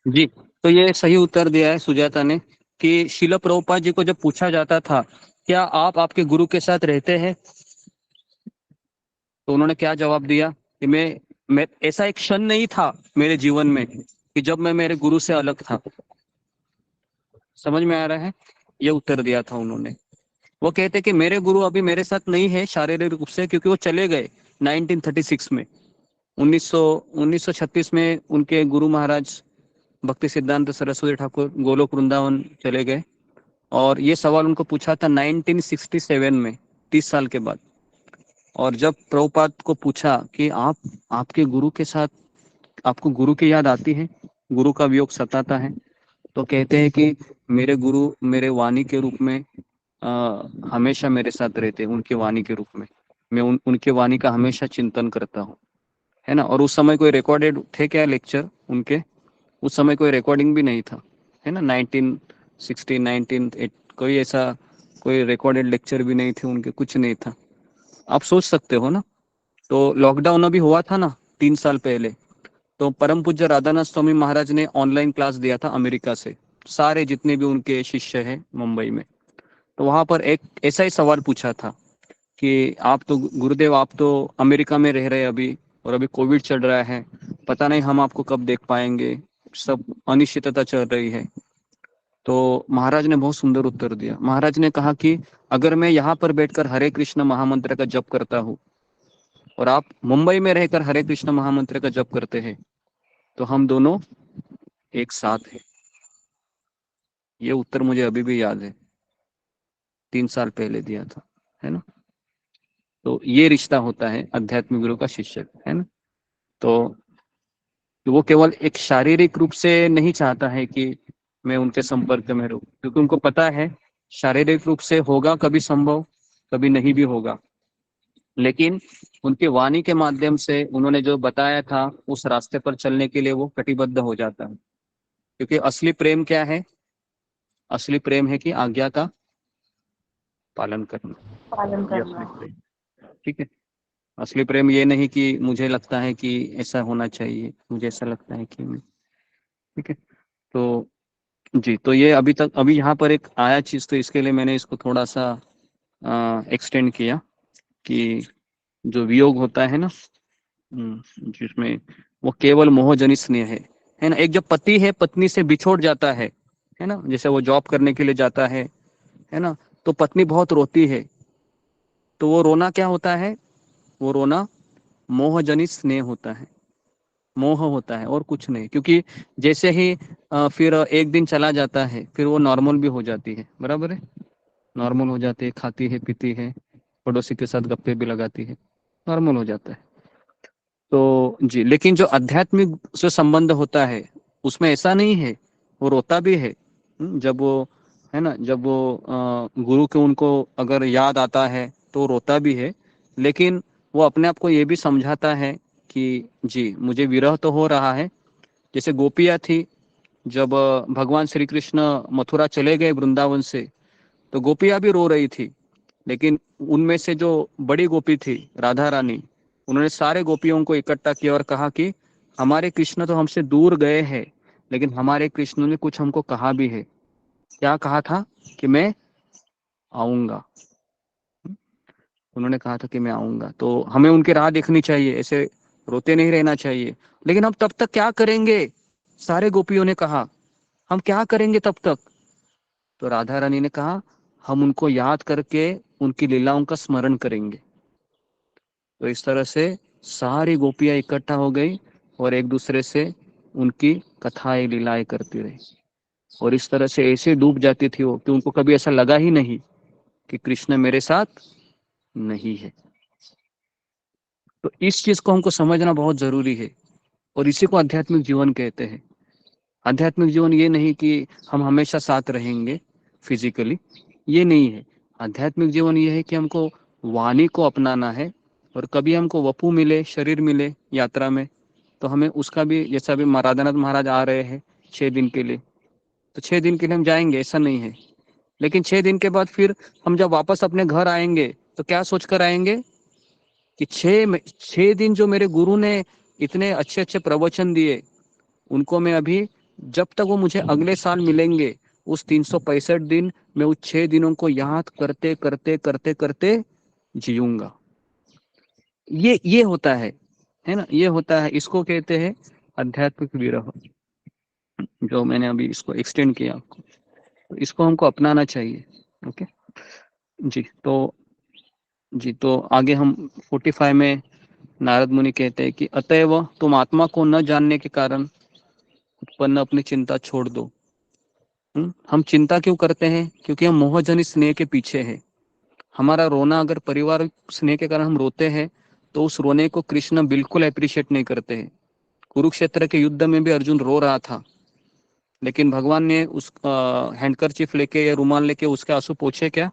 जी, तो ये सही उत्तर दिया है सुजाता ने कि शिला प्रभुपाद जी को जब पूछा जाता था क्या आप आपके गुरु के साथ रहते हैं, तो उन्होंने क्या जवाब दिया कि मैं ऐसा एक क्षण नहीं था मेरे जीवन में कि जब मैं मेरे गुरु से अलग था। समझ में आ रहा है? ये उत्तर दिया था उन्होंने। वो कहते कि मेरे गुरु अभी मेरे साथ नहीं है शारीरिक रूप से, क्योंकि वो चले गए 1936 में। 1936 में उनके गुरु महाराज भक्ति सिद्धांत सरस्वती ठाकुर गोलोक वृंदावन चले गए, और ये सवाल उनको पूछा था 1967 में, 30 साल के बाद। और जब प्रभुपाद को पूछा कि आपके गुरु के साथ आपको गुरु की याद आती है, गुरु का वियोग सताता है, तो कहते हैं कि मेरे गुरु मेरे वाणी के रूप में हमेशा मेरे साथ रहते हैं, उनके वाणी के रूप में मैं उनके वाणी का हमेशा चिंतन करता हूँ, है ना। और उस समय कोई रिकॉर्डेड थे क्या लेक्चर उनके? उस समय कोई रिकॉर्डिंग भी नहीं था, है ना। 1960 19 कोई ऐसा कोई रिकॉर्डेड लेक्चर भी नहीं थे उनके, कुछ नहीं था। आप सोच सकते हो ना। तो लॉकडाउन अभी हुआ था ना 3 साल पहले, तो परम पूज्य राधानाथ स्वामी महाराज ने ऑनलाइन क्लास दिया था अमेरिका से, सारे जितने भी उनके शिष्य हैं मुंबई में। तो वहां पर एक ऐसा ही सवाल पूछा था कि आप तो गुरुदेव, आप तो अमेरिका में रह रहे हैं अभी, और अभी कोविड चल रहा है, पता नहीं हम आपको कब देख पाएंगे, सब अनिश्चितता चल रही है। तो महाराज ने बहुत सुंदर उत्तर दिया। महाराज ने कहा कि अगर मैं यहाँ पर बैठकर हरे कृष्ण महामंत्र का जप करता हूँ और आप मुंबई में रहकर हरे कृष्ण महामंत्र का जप करते हैं, तो हम दोनों एक साथ हैं। ये उत्तर मुझे अभी भी याद है, 3 साल पहले दिया था, है ना। तो ये रिश्ता होता है आध्यात्मिक गुरु का शिष्य, है ना। तो वो केवल एक शारीरिक रूप से नहीं चाहता है कि मैं उनके संपर्क में रहूं, क्योंकि उनको पता है शारीरिक रूप से होगा कभी संभव, कभी नहीं भी होगा, लेकिन उनके वाणी के माध्यम से उन्होंने जो बताया था उस रास्ते पर चलने के लिए वो कटिबद्ध हो जाता है। क्योंकि असली प्रेम क्या है? असली प्रेम है कि आज्ञा का पालन करना, ये असली प्रेम। ठीक है। असली प्रेम ये नहीं कि मुझे लगता है कि ऐसा होना चाहिए, मुझे ऐसा लगता है कि ठीक है। तो जी, तो ये अभी यहाँ पर एक आया चीज, तो इसके लिए मैंने इसको थोड़ा सा एक्सटेंड किया कि जो वियोग होता है ना, जिसमें वो केवल मोहजनित स्नेह है ना। एक जब पति है पत्नी से बिछोड़ जाता है ना, जैसे वो जॉब करने के लिए जाता है ना, तो पत्नी बहुत रोती है। तो वो रोना क्या होता है? वो रोना मोहजनित स्नेह होता है, मोह होता है और कुछ नहीं। क्योंकि जैसे ही फिर एक दिन चला जाता है, फिर वो नॉर्मल भी हो जाती है, बराबर है, नॉर्मल हो जाती है, खाती है पीती है, पड़ोसी के साथ गप्पे भी लगाती है, नॉर्मल हो जाता है। तो जी, लेकिन जो आध्यात्मिक से संबंध होता है उसमें ऐसा नहीं है, वो रोता भी है। जब वो है ना, जब वो गुरु के उनको अगर याद आता है तो रोता भी है, लेकिन वो अपने आप को ये भी समझाता है कि जी मुझे विरह तो हो रहा है। जैसे गोपियाँ थी, जब भगवान श्री कृष्ण मथुरा चले गए वृंदावन से, तो गोपियाँ भी रो रही थी। लेकिन उनमें से जो बड़ी गोपी थी राधा रानी, उन्होंने सारे गोपियों को इकट्ठा किया और कहा कि हमारे कृष्ण तो हमसे दूर गए हैं, लेकिन हमारे कृष्ण ने कुछ हमको कहा भी है, क्या कहा था कि मैं आऊंगा। उन्होंने कहा था कि मैं आऊंगा, तो हमें उनकी राह देखनी चाहिए, ऐसे रोते नहीं रहना चाहिए। लेकिन हम तब तक क्या करेंगे, सारे गोपियों ने कहा, हम क्या करेंगे तब तक? तो राधा रानी ने कहा, हम उनको याद करके उनकी लीलाओं का स्मरण करेंगे। तो इस तरह से सारी गोपियां इकट्ठा हो गई और एक दूसरे से उनकी कथाएं लीलाएं करती रही, और इस तरह से ऐसे डूब जाती थी वो कि उनको कभी ऐसा लगा ही नहीं कि कृष्ण मेरे साथ नहीं है। तो इस चीज को हमको समझना बहुत जरूरी है, और इसी को आध्यात्मिक जीवन कहते हैं। आध्यात्मिक जीवन ये नहीं कि हम हमेशा साथ रहेंगे फिजिकली, ये नहीं है। आध्यात्मिक जीवन ये है कि हमको वाणी को अपनाना है, और कभी हमको वपु मिले, शरीर मिले यात्रा में, तो हमें उसका भी, जैसा अभी राधानाथ महाराज आ रहे हैं 6 दिन के लिए, तो 6 दिन के लिए हम जाएंगे, ऐसा नहीं है। लेकिन 6 दिन के बाद फिर हम जब वापस अपने घर आएंगे तो क्या सोचकर आएंगे कि 6 दिन जो मेरे गुरु ने इतने अच्छे अच्छे प्रवचन दिए, उनको मैं अभी, जब तक वो मुझे अगले साल मिलेंगे, उस 365 दिन मैं उस 6 दिनों को याद करते करते करते करते जीऊंगा। ये होता है ना, ये होता है, इसको कहते हैं आध्यात्मिक विरह। जो मैंने अभी इसको एक्सटेंड किया आपको, तो इसको हमको अपनाना चाहिए। ओके जी, तो आगे हम 45 में नारद मुनि कहते हैं कि अतएव तुम आत्मा को न जानने के कारण उत्पन्न अपनी चिंता छोड़ दो। हम चिंता क्यों करते हैं? क्योंकि हम मोहजनित स्नेह के पीछे हैं। हमारा रोना, अगर परिवार स्नेह के कारण हम रोते हैं, तो उस रोने को कृष्ण बिल्कुल अप्रिशिएट नहीं करते हैं। कुरुक्षेत्र के युद्ध में भी अर्जुन रो रहा था, लेकिन भगवान ने उस हैंडकरचीफ लेके या रुमाल लेके उसके आंसू पोंछे क्या?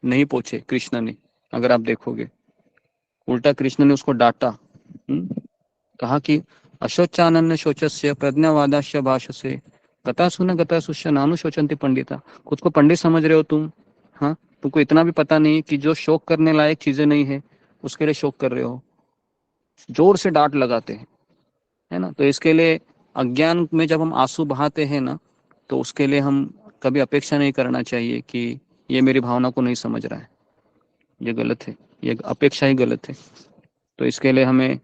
नहीं पोंछे कृष्ण ने। अगर आप देखोगे, उल्टा कृष्ण ने उसको डांटा, कहा कि अशोचानन्य शोचस्य प्रज्ञावादाश्य भाषसे गता सुन गता सुष्य नानु शोचंती पंडिता। खुद को पंडित समझ रहे हो तुम, हाँ? तुमको इतना भी पता नहीं कि जो शोक करने लायक चीजें नहीं है उसके लिए शोक कर रहे हो। जोर से डांट लगाते हैं, है ना। तो इसके लिए अज्ञान में जब हम आंसू बहाते हैं ना, तो उसके लिए हम कभी अपेक्षा नहीं करना चाहिए कि ये मेरी भावना को नहीं समझ रहा है। ये गलत है, ये अपेक्षा ही गलत है। तो इसके लिए हमें,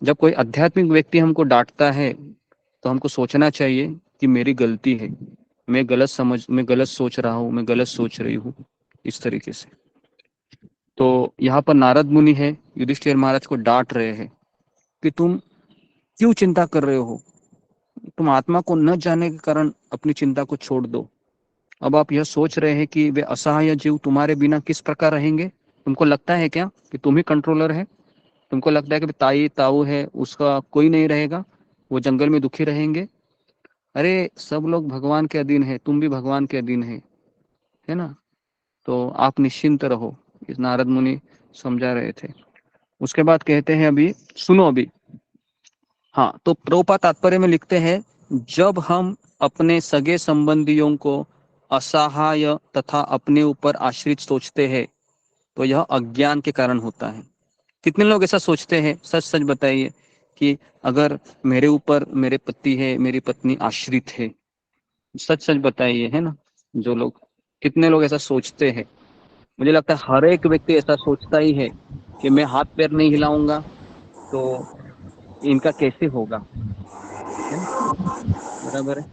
जब कोई आध्यात्मिक व्यक्ति हमको डांटता है, तो हमको सोचना चाहिए कि मेरी गलती है, मैं गलत सोच रहा हूँ, मैं गलत सोच रही हूँ, इस तरीके से। तो यहाँ पर नारद मुनि है, युधिष्ठिर महाराज को डांट रहे हैं कि तुम क्यों चिंता कर रहे हो, तुम आत्मा को न जानने के कारण अपनी चिंता को छोड़ दो। अब आप यह सोच रहे हैं कि वे असहाय जीव तुम्हारे बिना किस प्रकार रहेंगे? तुमको लगता है क्या कि तुम ही कंट्रोलर है? तुमको लगता है कि ताई ताऊ है, उसका कोई नहीं रहेगा, वो जंगल में दुखी रहेंगे? अरे सब लोग भगवान के अधीन है, तुम भी भगवान के अधीन है ना। तो आप निश्चिंत रहो, इस नारद मुनि समझा रहे थे। उसके बाद कहते हैं, अभी सुनो अभी। हाँ, तो प्रभुपाद तात्पर्य में लिखते हैं, जब हम अपने सगे संबंधियों को असहाय तथा अपने ऊपर आश्रित सोचते हैं, तो यह अज्ञान के कारण होता है। कितने लोग ऐसा सोचते हैं? सच सच बताइए कि अगर मेरे ऊपर मेरे पति है, मेरी पत्नी आश्रित है, सच सच बताइए, है ना। जो लोग, कितने लोग ऐसा सोचते हैं? मुझे लगता है हर एक व्यक्ति ऐसा सोचता ही है कि मैं हाथ पैर नहीं हिलाऊंगा तो इनका कैसे होगा, है ना, बराबर है।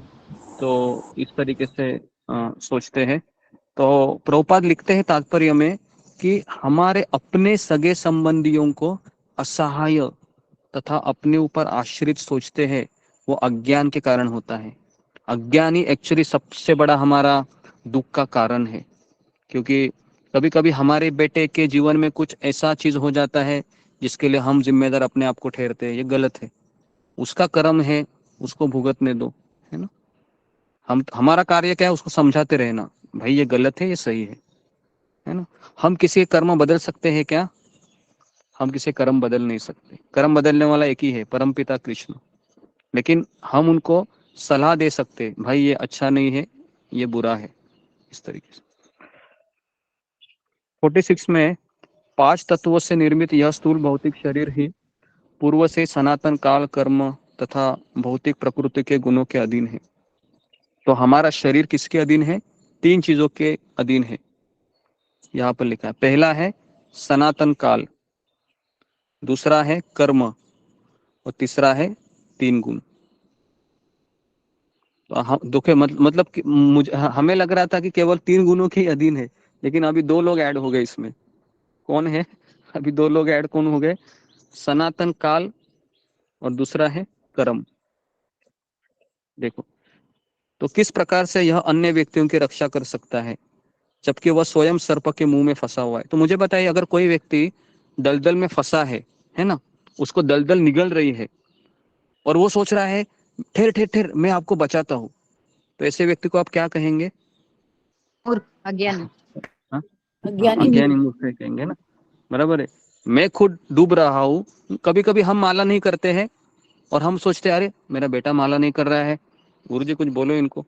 तो इस तरीके से सोचते हैं। तो प्रभुपाद लिखते हैं तात्पर्य में कि हमारे अपने सगे संबंधियों को असहाय तथा अपने ऊपर आश्रित सोचते हैं, वो अज्ञान के कारण होता है। अज्ञान ही एक्चुअली सबसे बड़ा हमारा दुख का कारण है, क्योंकि कभी कभी हमारे बेटे के जीवन में कुछ ऐसा चीज हो जाता है जिसके लिए हम जिम्मेदार अपने आप को ठहरते हैं। ये गलत है, उसका कर्म है, उसको भुगतने दो, है ना। हमारा कार्य क्या है? उसको समझाते रहना, भाई ये गलत है, ये सही है ना। हम किसी कर्म बदल सकते हैं क्या? हम किसी कर्म बदल नहीं सकते। कर्म बदलने वाला एक ही है, परमपिता कृष्ण। लेकिन हम उनको सलाह दे सकते, भाई ये अच्छा नहीं है, ये बुरा है, इस तरीके से। 46 में 5 तत्वों से निर्मित यह स्थूल भौतिक शरीर ही पूर्व से सनातन काल, कर्म तथा भौतिक प्रकृति के गुणों के अधीन है। तो हमारा शरीर किसके अधीन है? 3 चीजों के अधीन है, यहाँ पर लिखा है। पहला है सनातन काल, दूसरा है कर्म और तीसरा है 3 गुण। तो हम दुखे मतलब कि मुझे हमें लग रहा था कि केवल 3 गुणों के ही अधीन है, लेकिन अभी 2 लोग ऐड हो गए इसमें। कौन है? अभी 2 लोग ऐड कौन हो गए? सनातन काल और दूसरा है कर्म। देखो तो किस प्रकार से यह अन्य व्यक्तियों की रक्षा कर सकता है जबकि वह स्वयं सर्प के मुंह में फंसा हुआ है। तो मुझे बताइए, अगर कोई व्यक्ति दलदल में फंसा है ना, उसको दलदल निगल रही है और वो सोच रहा है ठहर ठहर ठहर मैं आपको बचाता हूँ, तो ऐसे व्यक्ति को आप क्या कहेंगे? और अज्ञानी। हाँ? अज्ञानी अज्ञानी मूर्ख। मूर्ख कहेंगे ना, बराबर है। मैं खुद डूब रहा हूँ, कभी कभी हम माला नहीं करते हैं और हम सोचते हैं अरे मेरा बेटा माला नहीं कर रहा है, गुरुजी कुछ बोलो इनको।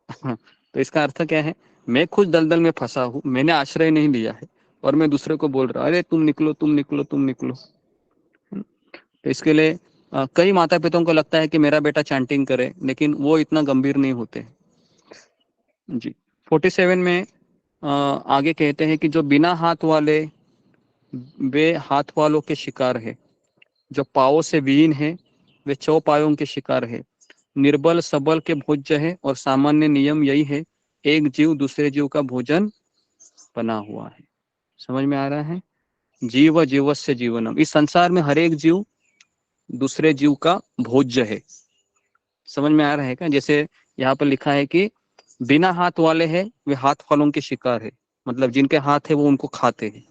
तो इसका अर्थ क्या है? मैं खुद दलदल में फंसा हूँ, मैंने आश्रय नहीं लिया है और मैं दूसरे को बोल रहा हूँ अरे तुम निकलो तुम निकलो तुम निकलो। तो इसके लिए कई माता पिताओं को लगता है कि मेरा बेटा चैंटिंग करे, लेकिन वो इतना गंभीर नहीं होते जी। 47 में आगे कहते हैं कि जो बिना हाथ वाले वे हाथ वालों के शिकार है, जो पाँवों से विहीन है वे चौपायों के शिकार है, निर्बल सबल के भोज्य है और सामान्य नियम यही है, एक जीव दूसरे जीव का भोजन बना हुआ है। समझ में आ रहा है? जीव जीवस्य जीवनम, इस संसार में हर एक जीव दूसरे जीव का भोज्य है। समझ में आ रहा है क्या? जैसे यहाँ पर लिखा है कि बिना हाथ वाले हैं वे हाथ फलों के शिकार है, मतलब जिनके हाथ है वो उनको खाते हैं।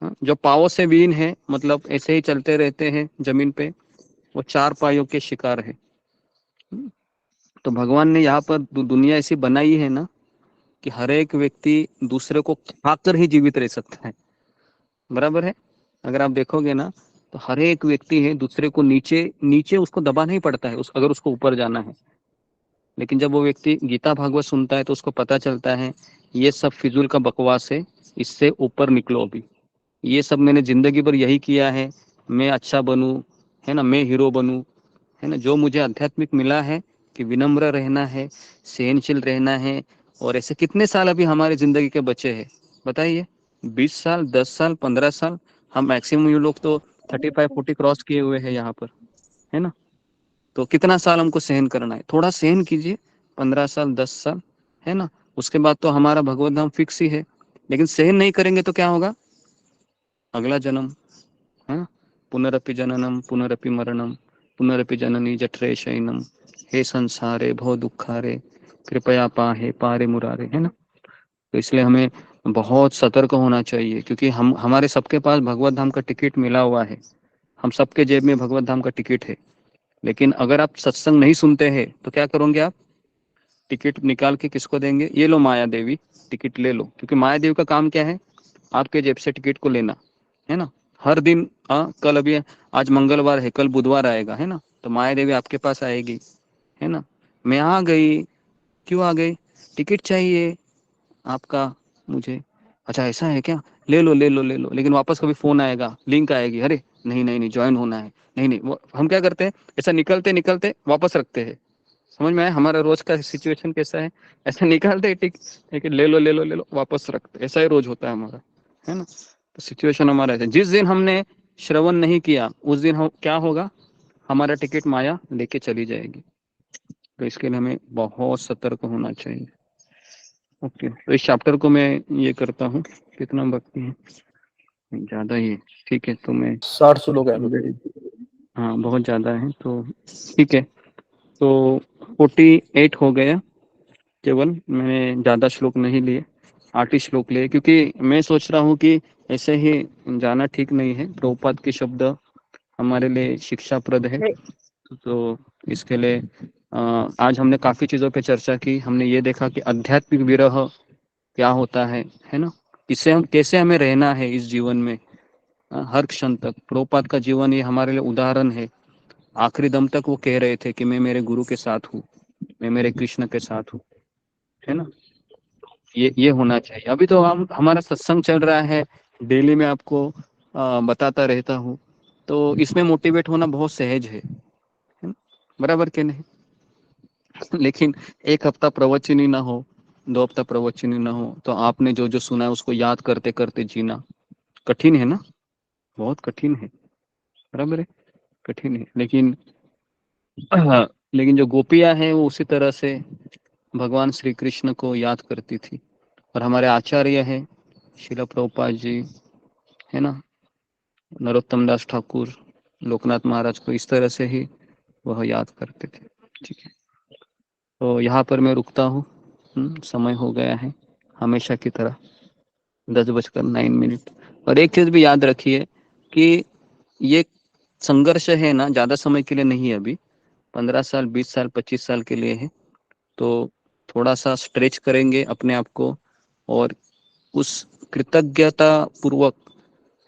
हाँ? जो पाँवों से विहीन है, मतलब ऐसे ही चलते रहते हैं जमीन पे, वो 4 पायों के शिकार है। तो भगवान ने यहाँ पर दुनिया ऐसी बनाई है ना कि हर एक व्यक्ति दूसरे को खाकर ही जीवित रह सकता है, बराबर है। अगर आप देखोगे ना तो हर एक व्यक्ति है दूसरे को नीचे नीचे उसको दबा नहीं पड़ता है अगर उसको ऊपर जाना है। लेकिन जब वो व्यक्ति गीता भागवत सुनता है तो उसको पता चलता है ये सब फिजूल का बकवास है, इससे ऊपर निकलो। अभी ये सब मैंने जिंदगी भर यही किया है, मैं अच्छा बनूं, है ना, मैं हीरो बनूं, है ना। जो मुझे आध्यात्मिक मिला है कि विनम्र रहना है, सहनशील रहना है, और ऐसे कितने साल अभी हमारी जिंदगी के बचे हैं बताइए? 20 साल, 10 साल, 15 साल, हम मैक्सिमम ये लोग तो 35-40 क्रॉस किए हुए हैं यहाँ पर, है ना। तो कितना साल हमको सहन करना है? थोड़ा सहन कीजिए, 15 साल, 10 साल, है ना। उसके बाद तो हमारा भगवत धाम फिक्स ही है। लेकिन सहन नहीं करेंगे तो क्या होगा? अगला जन्म, है ना। पुनरपि जननम पुनरपि मरणम पुनरपि जननी जठरे शयनम, हे संसारे भव दुखारे कृपया पाहे पारे मुरारे, है ना। तो इसलिए हमें बहुत सतर्क होना चाहिए, क्योंकि हम हमारे सबके पास भगवत धाम का टिकट मिला हुआ है। हम सबके जेब में भगवत धाम का टिकट है। लेकिन अगर आप सत्संग नहीं सुनते हैं तो क्या करोगे आप? टिकट निकाल के किसको देंगे? ये लो माया देवी, टिकट ले लो। क्योंकि माया देवी का काम क्या है? आपके जेब से टिकट को लेना, है ना। हर दिन कल अभी आज मंगलवार है, कल बुधवार आएगा, है ना। तो माया देवी आपके पास आएगी, है ना। मैं आ गई, क्यों आ गई? टिकट चाहिए आपका मुझे। अच्छा ऐसा है क्या? ले लो ले लो ले लो। लेकिन वापस कभी फोन आएगा, लिंक आएगी, अरे नहीं नहीं नहीं ज्वाइन होना है, नहीं नहीं। वो हम क्या करते हैं, ऐसा निकलते निकलते वापस रखते हैं। समझ में आया हमारा रोज का सिचुएशन कैसा है? ऐसा निकालते ठीक है, ले लो ले लो ले लो, वापस रखते। ऐसा ही रोज होता है हमारा, है ना। तो सिचुएशन हमारा ऐसा, जिस दिन हमने श्रवण नहीं किया उस दिन हम क्या होगा? हमारा टिकट माया लेके चली जाएगी। तो इसके लिए हमें बहुत सतर्क होना चाहिए। ओके, तो इस चैप्टर को मैं ये करता हूँ। कितना बाकी है? ज्यादा ही है। ठीक है, तो मैं 60 श्लोक है। हाँ बहुत ज्यादा है, तो ठीक है। तो 48 हो गया। केवल मैंने ज्यादा श्लोक नहीं लिए, 8 ही श्लोक लिए, क्योंकि मैं सोच रहा हूँ कि ऐसे ही जाना ठीक नहीं है। प्रभुपाद के शब्द हमारे लिए शिक्षाप्रद है। तो इसके लिए आज हमने काफी चीजों पे चर्चा की। हमने ये देखा कि आध्यात्मिक विरह क्या होता है ना। इससे हम कैसे हमें रहना है इस जीवन में हर क्षण तक। प्रभुपाद का जीवन ये हमारे लिए उदाहरण है। आखिरी दम तक वो कह रहे थे कि मैं मेरे गुरु के साथ हूँ, मैं मेरे कृष्ण के साथ हूँ, है ना। ये होना चाहिए। अभी तो हम हमारा सत्संग चल रहा है, डेली में आपको बताता रहता हूँ, तो इसमें मोटिवेट होना बहुत सहज है ना? बराबर के नहीं? लेकिन एक हफ्ता प्रवचन ही ना हो, 2 हफ्ता प्रवचन ही ना हो, तो आपने जो जो सुना है उसको याद करते करते जीना कठिन है ना, बहुत कठिन है, बराबर है, कठिन है। लेकिन जो गोपियां हैं वो उसी तरह से भगवान श्री कृष्ण को याद करती थी। और हमारे आचार्य हैं शिला प्रभुपाद जी, है ना, नरोत्तम दास ठाकुर, लोकनाथ महाराज को इस तरह से ही वह याद करते थे। ठीक है, तो यहाँ पर मैं रुकता हूँ। समय हो गया है हमेशा की तरह 10:09। और एक चीज भी याद रखिए कि ये संघर्ष है ना, ज्यादा समय के लिए नहीं है, अभी 15 साल 20 साल 25 साल के लिए है। तो थोड़ा सा स्ट्रेच करेंगे अपने आप को, और उस कृतज्ञता पूर्वक,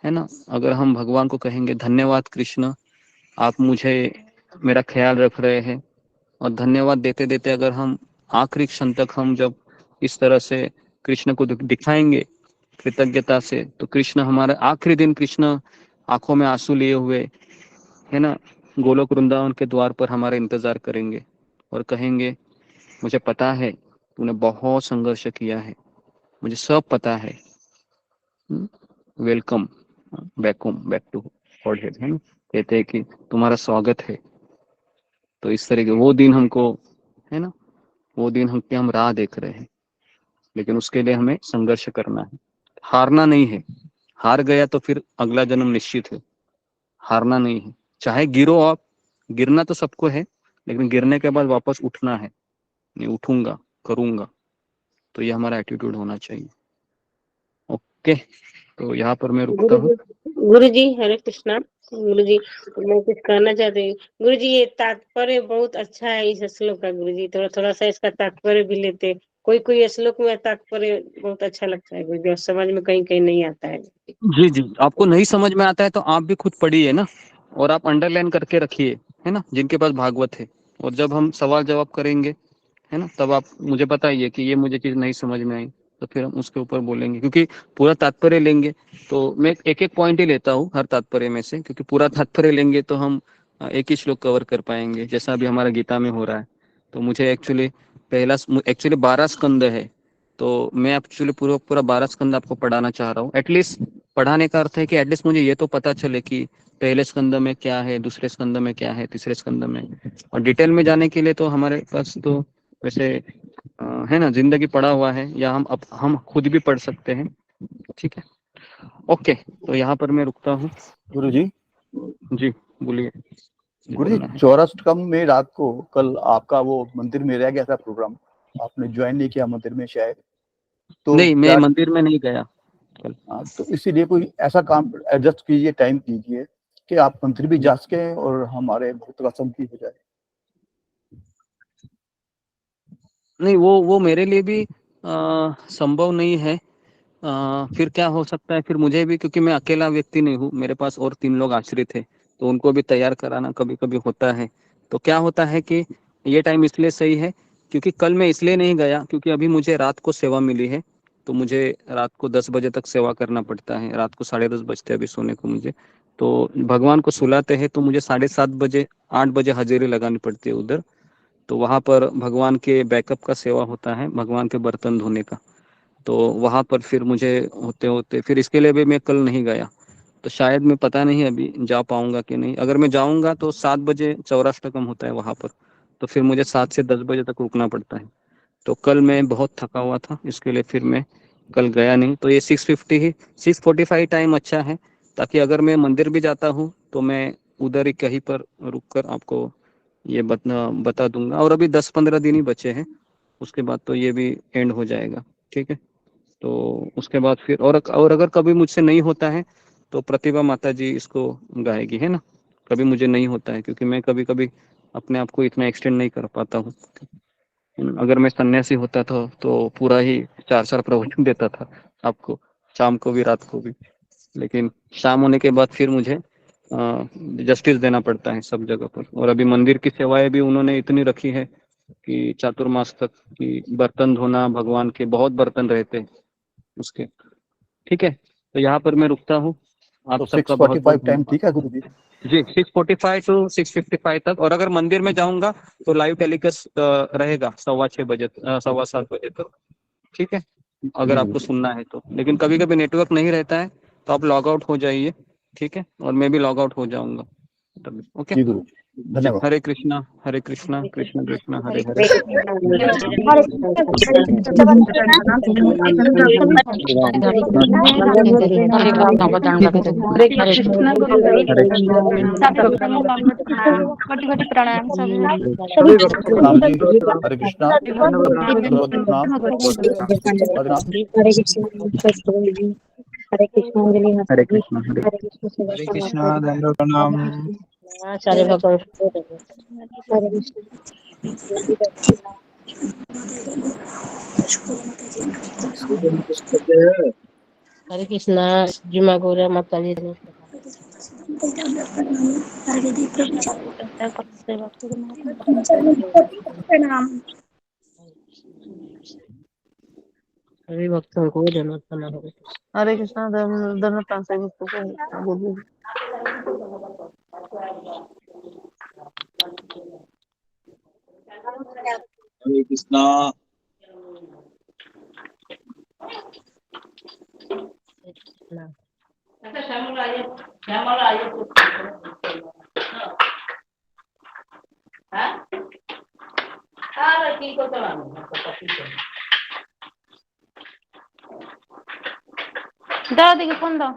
है ना, अगर हम भगवान को कहेंगे धन्यवाद कृष्ण, आप मुझे मेरा ख्याल रख रहे हैं, और धन्यवाद देते देते अगर हम आखिरी क्षण तक हम जब इस तरह से कृष्ण को दिखाएंगे कृतज्ञता से, तो कृष्ण हमारे आखिरी दिन, कृष्ण आंखों में आंसू लिए हुए, है ना, गोलोक वृंदावन के द्वार पर हमारा इंतजार करेंगे और कहेंगे मुझे पता है तूने बहुत संघर्ष किया है, मुझे सब पता है, welcome back home, back to Godhead, है ना, कहते हैं कि तुम्हारा स्वागत है। तो इस तरह के वो दिन हमको, है ना, वो दिन हम राह देख रहे हैं, लेकिन उसके लिए हमें संघर्ष करना है, हारना नहीं है। हार गया तो फिर अगला जन्म निश्चित है, हारना नहीं है। चाहे गिरो आप, गिरना तो सबको है, लेकिन गिरने के बाद वापस उठना है, नहीं उठूंगा, करूंगा। तो ये हमारा एटीट्यूड होना चाहिए। ओके, तो यहाँ पर मैं रुकता हूँ। गुरु जी हरे कृष्णा। गुरु जी मैं कुछ कहना चाहती हूँ। गुरु जी ये तात्पर्य बहुत अच्छा है इस श्लोक का। गुरु जी थोड़ा थोड़ा सा इसका तात्पर्य भी लेते। कोई कोई श्लोक में तात्पर्य बहुत अच्छा लगता है गुरु जी, समझ में कहीं कहीं नहीं आता है। जी जी, आपको नहीं समझ में आता है तो आप भी खुद पढ़िए ना, और आप अंडरलाइन करके रखिए, है ना, जिनके पास भागवत है। और जब हम सवाल जवाब करेंगे, है ना, तब आप मुझे बताइए कि ये मुझे चीज नहीं समझ में आई, तो फिर हम उसके ऊपर बोलेंगे। क्योंकि पूरा तात्पर्य लेंगे तो मैं एक एक पॉइंट ही लेता हूँ हर तात्पर्य में से, क्योंकि पूरा तात्पर्य लेंगे तो हम एक ही श्लोक कवर कर पाएंगे, जैसा अभी हमारा गीता में हो रहा है। तो मुझे एक्चुअली 12 स्कंद है, तो मैं एक्चुअली पूरा पूरा 12 स्कंद आपको पढ़ाना चाह रहा हूँ। एटलीस्ट पढ़ाने का अर्थ है कि एटलीस्ट मुझे ये तो पता चले कि पहले स्कंद में क्या है, दूसरे स्कंद में क्या है, तीसरे स्कंद में। और डिटेल में जाने के लिए तो हमारे पास तो वैसे है ना, जिंदगी पड़ा हुआ है, या हम खुद भी पढ़ सकते हैं। ठीक है, ओके, तो यहाँ पर मैं रुकता हूँ। गुरु जी बोलिए। गुरु जी, चौराष्टकम में रात को कल आपका वो मंदिर में रह गया था प्रोग्राम, आपने ज्वाइन नहीं किया मंदिर में शायद। तो नहीं, मैं मंदिर में नहीं गया कल। तो इसीलिए कोई ऐसा काम एडजस्ट कीजिए, टाइम कीजिए कि आप मंदिर भी जा सके और हमारे भक्त का शांति हो जाए। नहीं, वो मेरे लिए भी संभव नहीं है। फिर क्या हो सकता है, फिर मुझे भी, क्योंकि मैं अकेला व्यक्ति नहीं हूँ, मेरे पास और 3 लोग आश्रित है, तो उनको भी तैयार कराना कभी कभी होता है। तो क्या होता है कि ये टाइम इसलिए सही है क्योंकि कल मैं इसलिए नहीं गया क्योंकि अभी मुझे रात को सेवा मिली है, तो मुझे रात को 10 बजे तक सेवा करना पड़ता है। रात को 10:30 बजते अभी सोने को मुझे, तो भगवान को सुलाते हैं तो मुझे 7:30 बजे 8 बजे हाजिरी लगानी पड़ती है उधर। तो वहाँ पर भगवान के बैकअप का सेवा होता है, भगवान के बर्तन धोने का। तो वहाँ पर फिर मुझे होते होते फिर इसके लिए भी मैं कल नहीं गया। तो शायद मैं, पता नहीं अभी जा पाऊंगा कि नहीं। अगर मैं जाऊंगा तो 7 बजे चौराष्टकम होता है वहाँ पर, तो फिर मुझे 7 से 10 बजे तक रुकना पड़ता है। तो कल मैं बहुत थका हुआ था, इसके लिए फिर मैं कल गया नहीं। तो ये 6:45 टाइम अच्छा है, ताकि अगर मैं मंदिर भी जाता हूँ तो मैं उधर ही कहीं पर रुक कर आपको ये बता दूंगा। और अभी 10-15 दिन ही बचे हैं, उसके बाद तो ये भी एंड हो जाएगा। ठीक है, तो उसके बाद फिर और अगर कभी मुझसे नहीं होता है तो प्रतिभा माता जी इसको गाएगी, है ना। कभी मुझे नहीं होता है क्योंकि मैं कभी कभी अपने आप को इतना एक्सटेंड नहीं कर पाता हूँ। अगर मैं सन्यासी होता था तो पूरा ही 4 प्रवचन देता था आपको, शाम को भी रात को भी। लेकिन शाम होने के बाद फिर मुझे जस्टिस देना पड़ता है सब जगह पर। और अभी मंदिर की सेवाएं भी उन्होंने इतनी रखी है कि चातुर्मास तक की बर्तन धोना, भगवान के बहुत बर्तन रहते हैं उसके। ठीक है, तो यहाँ पर मैं रुकता हूँ। आप तो सबका बहुत बहुत 6:45 टाइम ठीक है गुरु जी? जी 6:45 to 6:55 तक। और अगर मंदिर में जाऊंगा तो लाइव टेलीकास्ट रहेगा 6:15 बजे 7:15 बजे तक। ठीक है, अगर आपको सुनना है तो। लेकिन कभी कभी नेटवर्क नहीं रहता है तो आप लॉग आउट हो जाइए, ठीक है, और मैं भी लॉग आउट हो जाऊंगा तभी। ओके जी गुरु, जी, धन्यवाद। हरे कृष्णा कृष्ण कृष्ण हरे हरे। हरे कृष्णा हरे कृष्ण गुरुदेव हरे कृष्णा सभी भक्तों को दंडवत प्रणाम, कोटि कोटि प्रणाम सभी सभी भक्तों को प्रणाम जी। हरे कृष्णा, दंडवत प्रणाम। प्रणाम। हरे कृष्ण, हरे कृष्ण अंजलि हरे माता जी, कृष्णा हरे हरे कृष्ण सुबह हरे प्रणाम, कृष्णा दंडवत प्रणाम। सारे भगवान हरे कृष्ण। हरे कृष्णा जुमा गौरा माता जी सभी भक्तों को जन्नत बना हो। हरे कृष्णा धर्म प्राण सभी भक्तों को बोलिए। हरे कृष्णा। दाओ देखिए कौन दाओ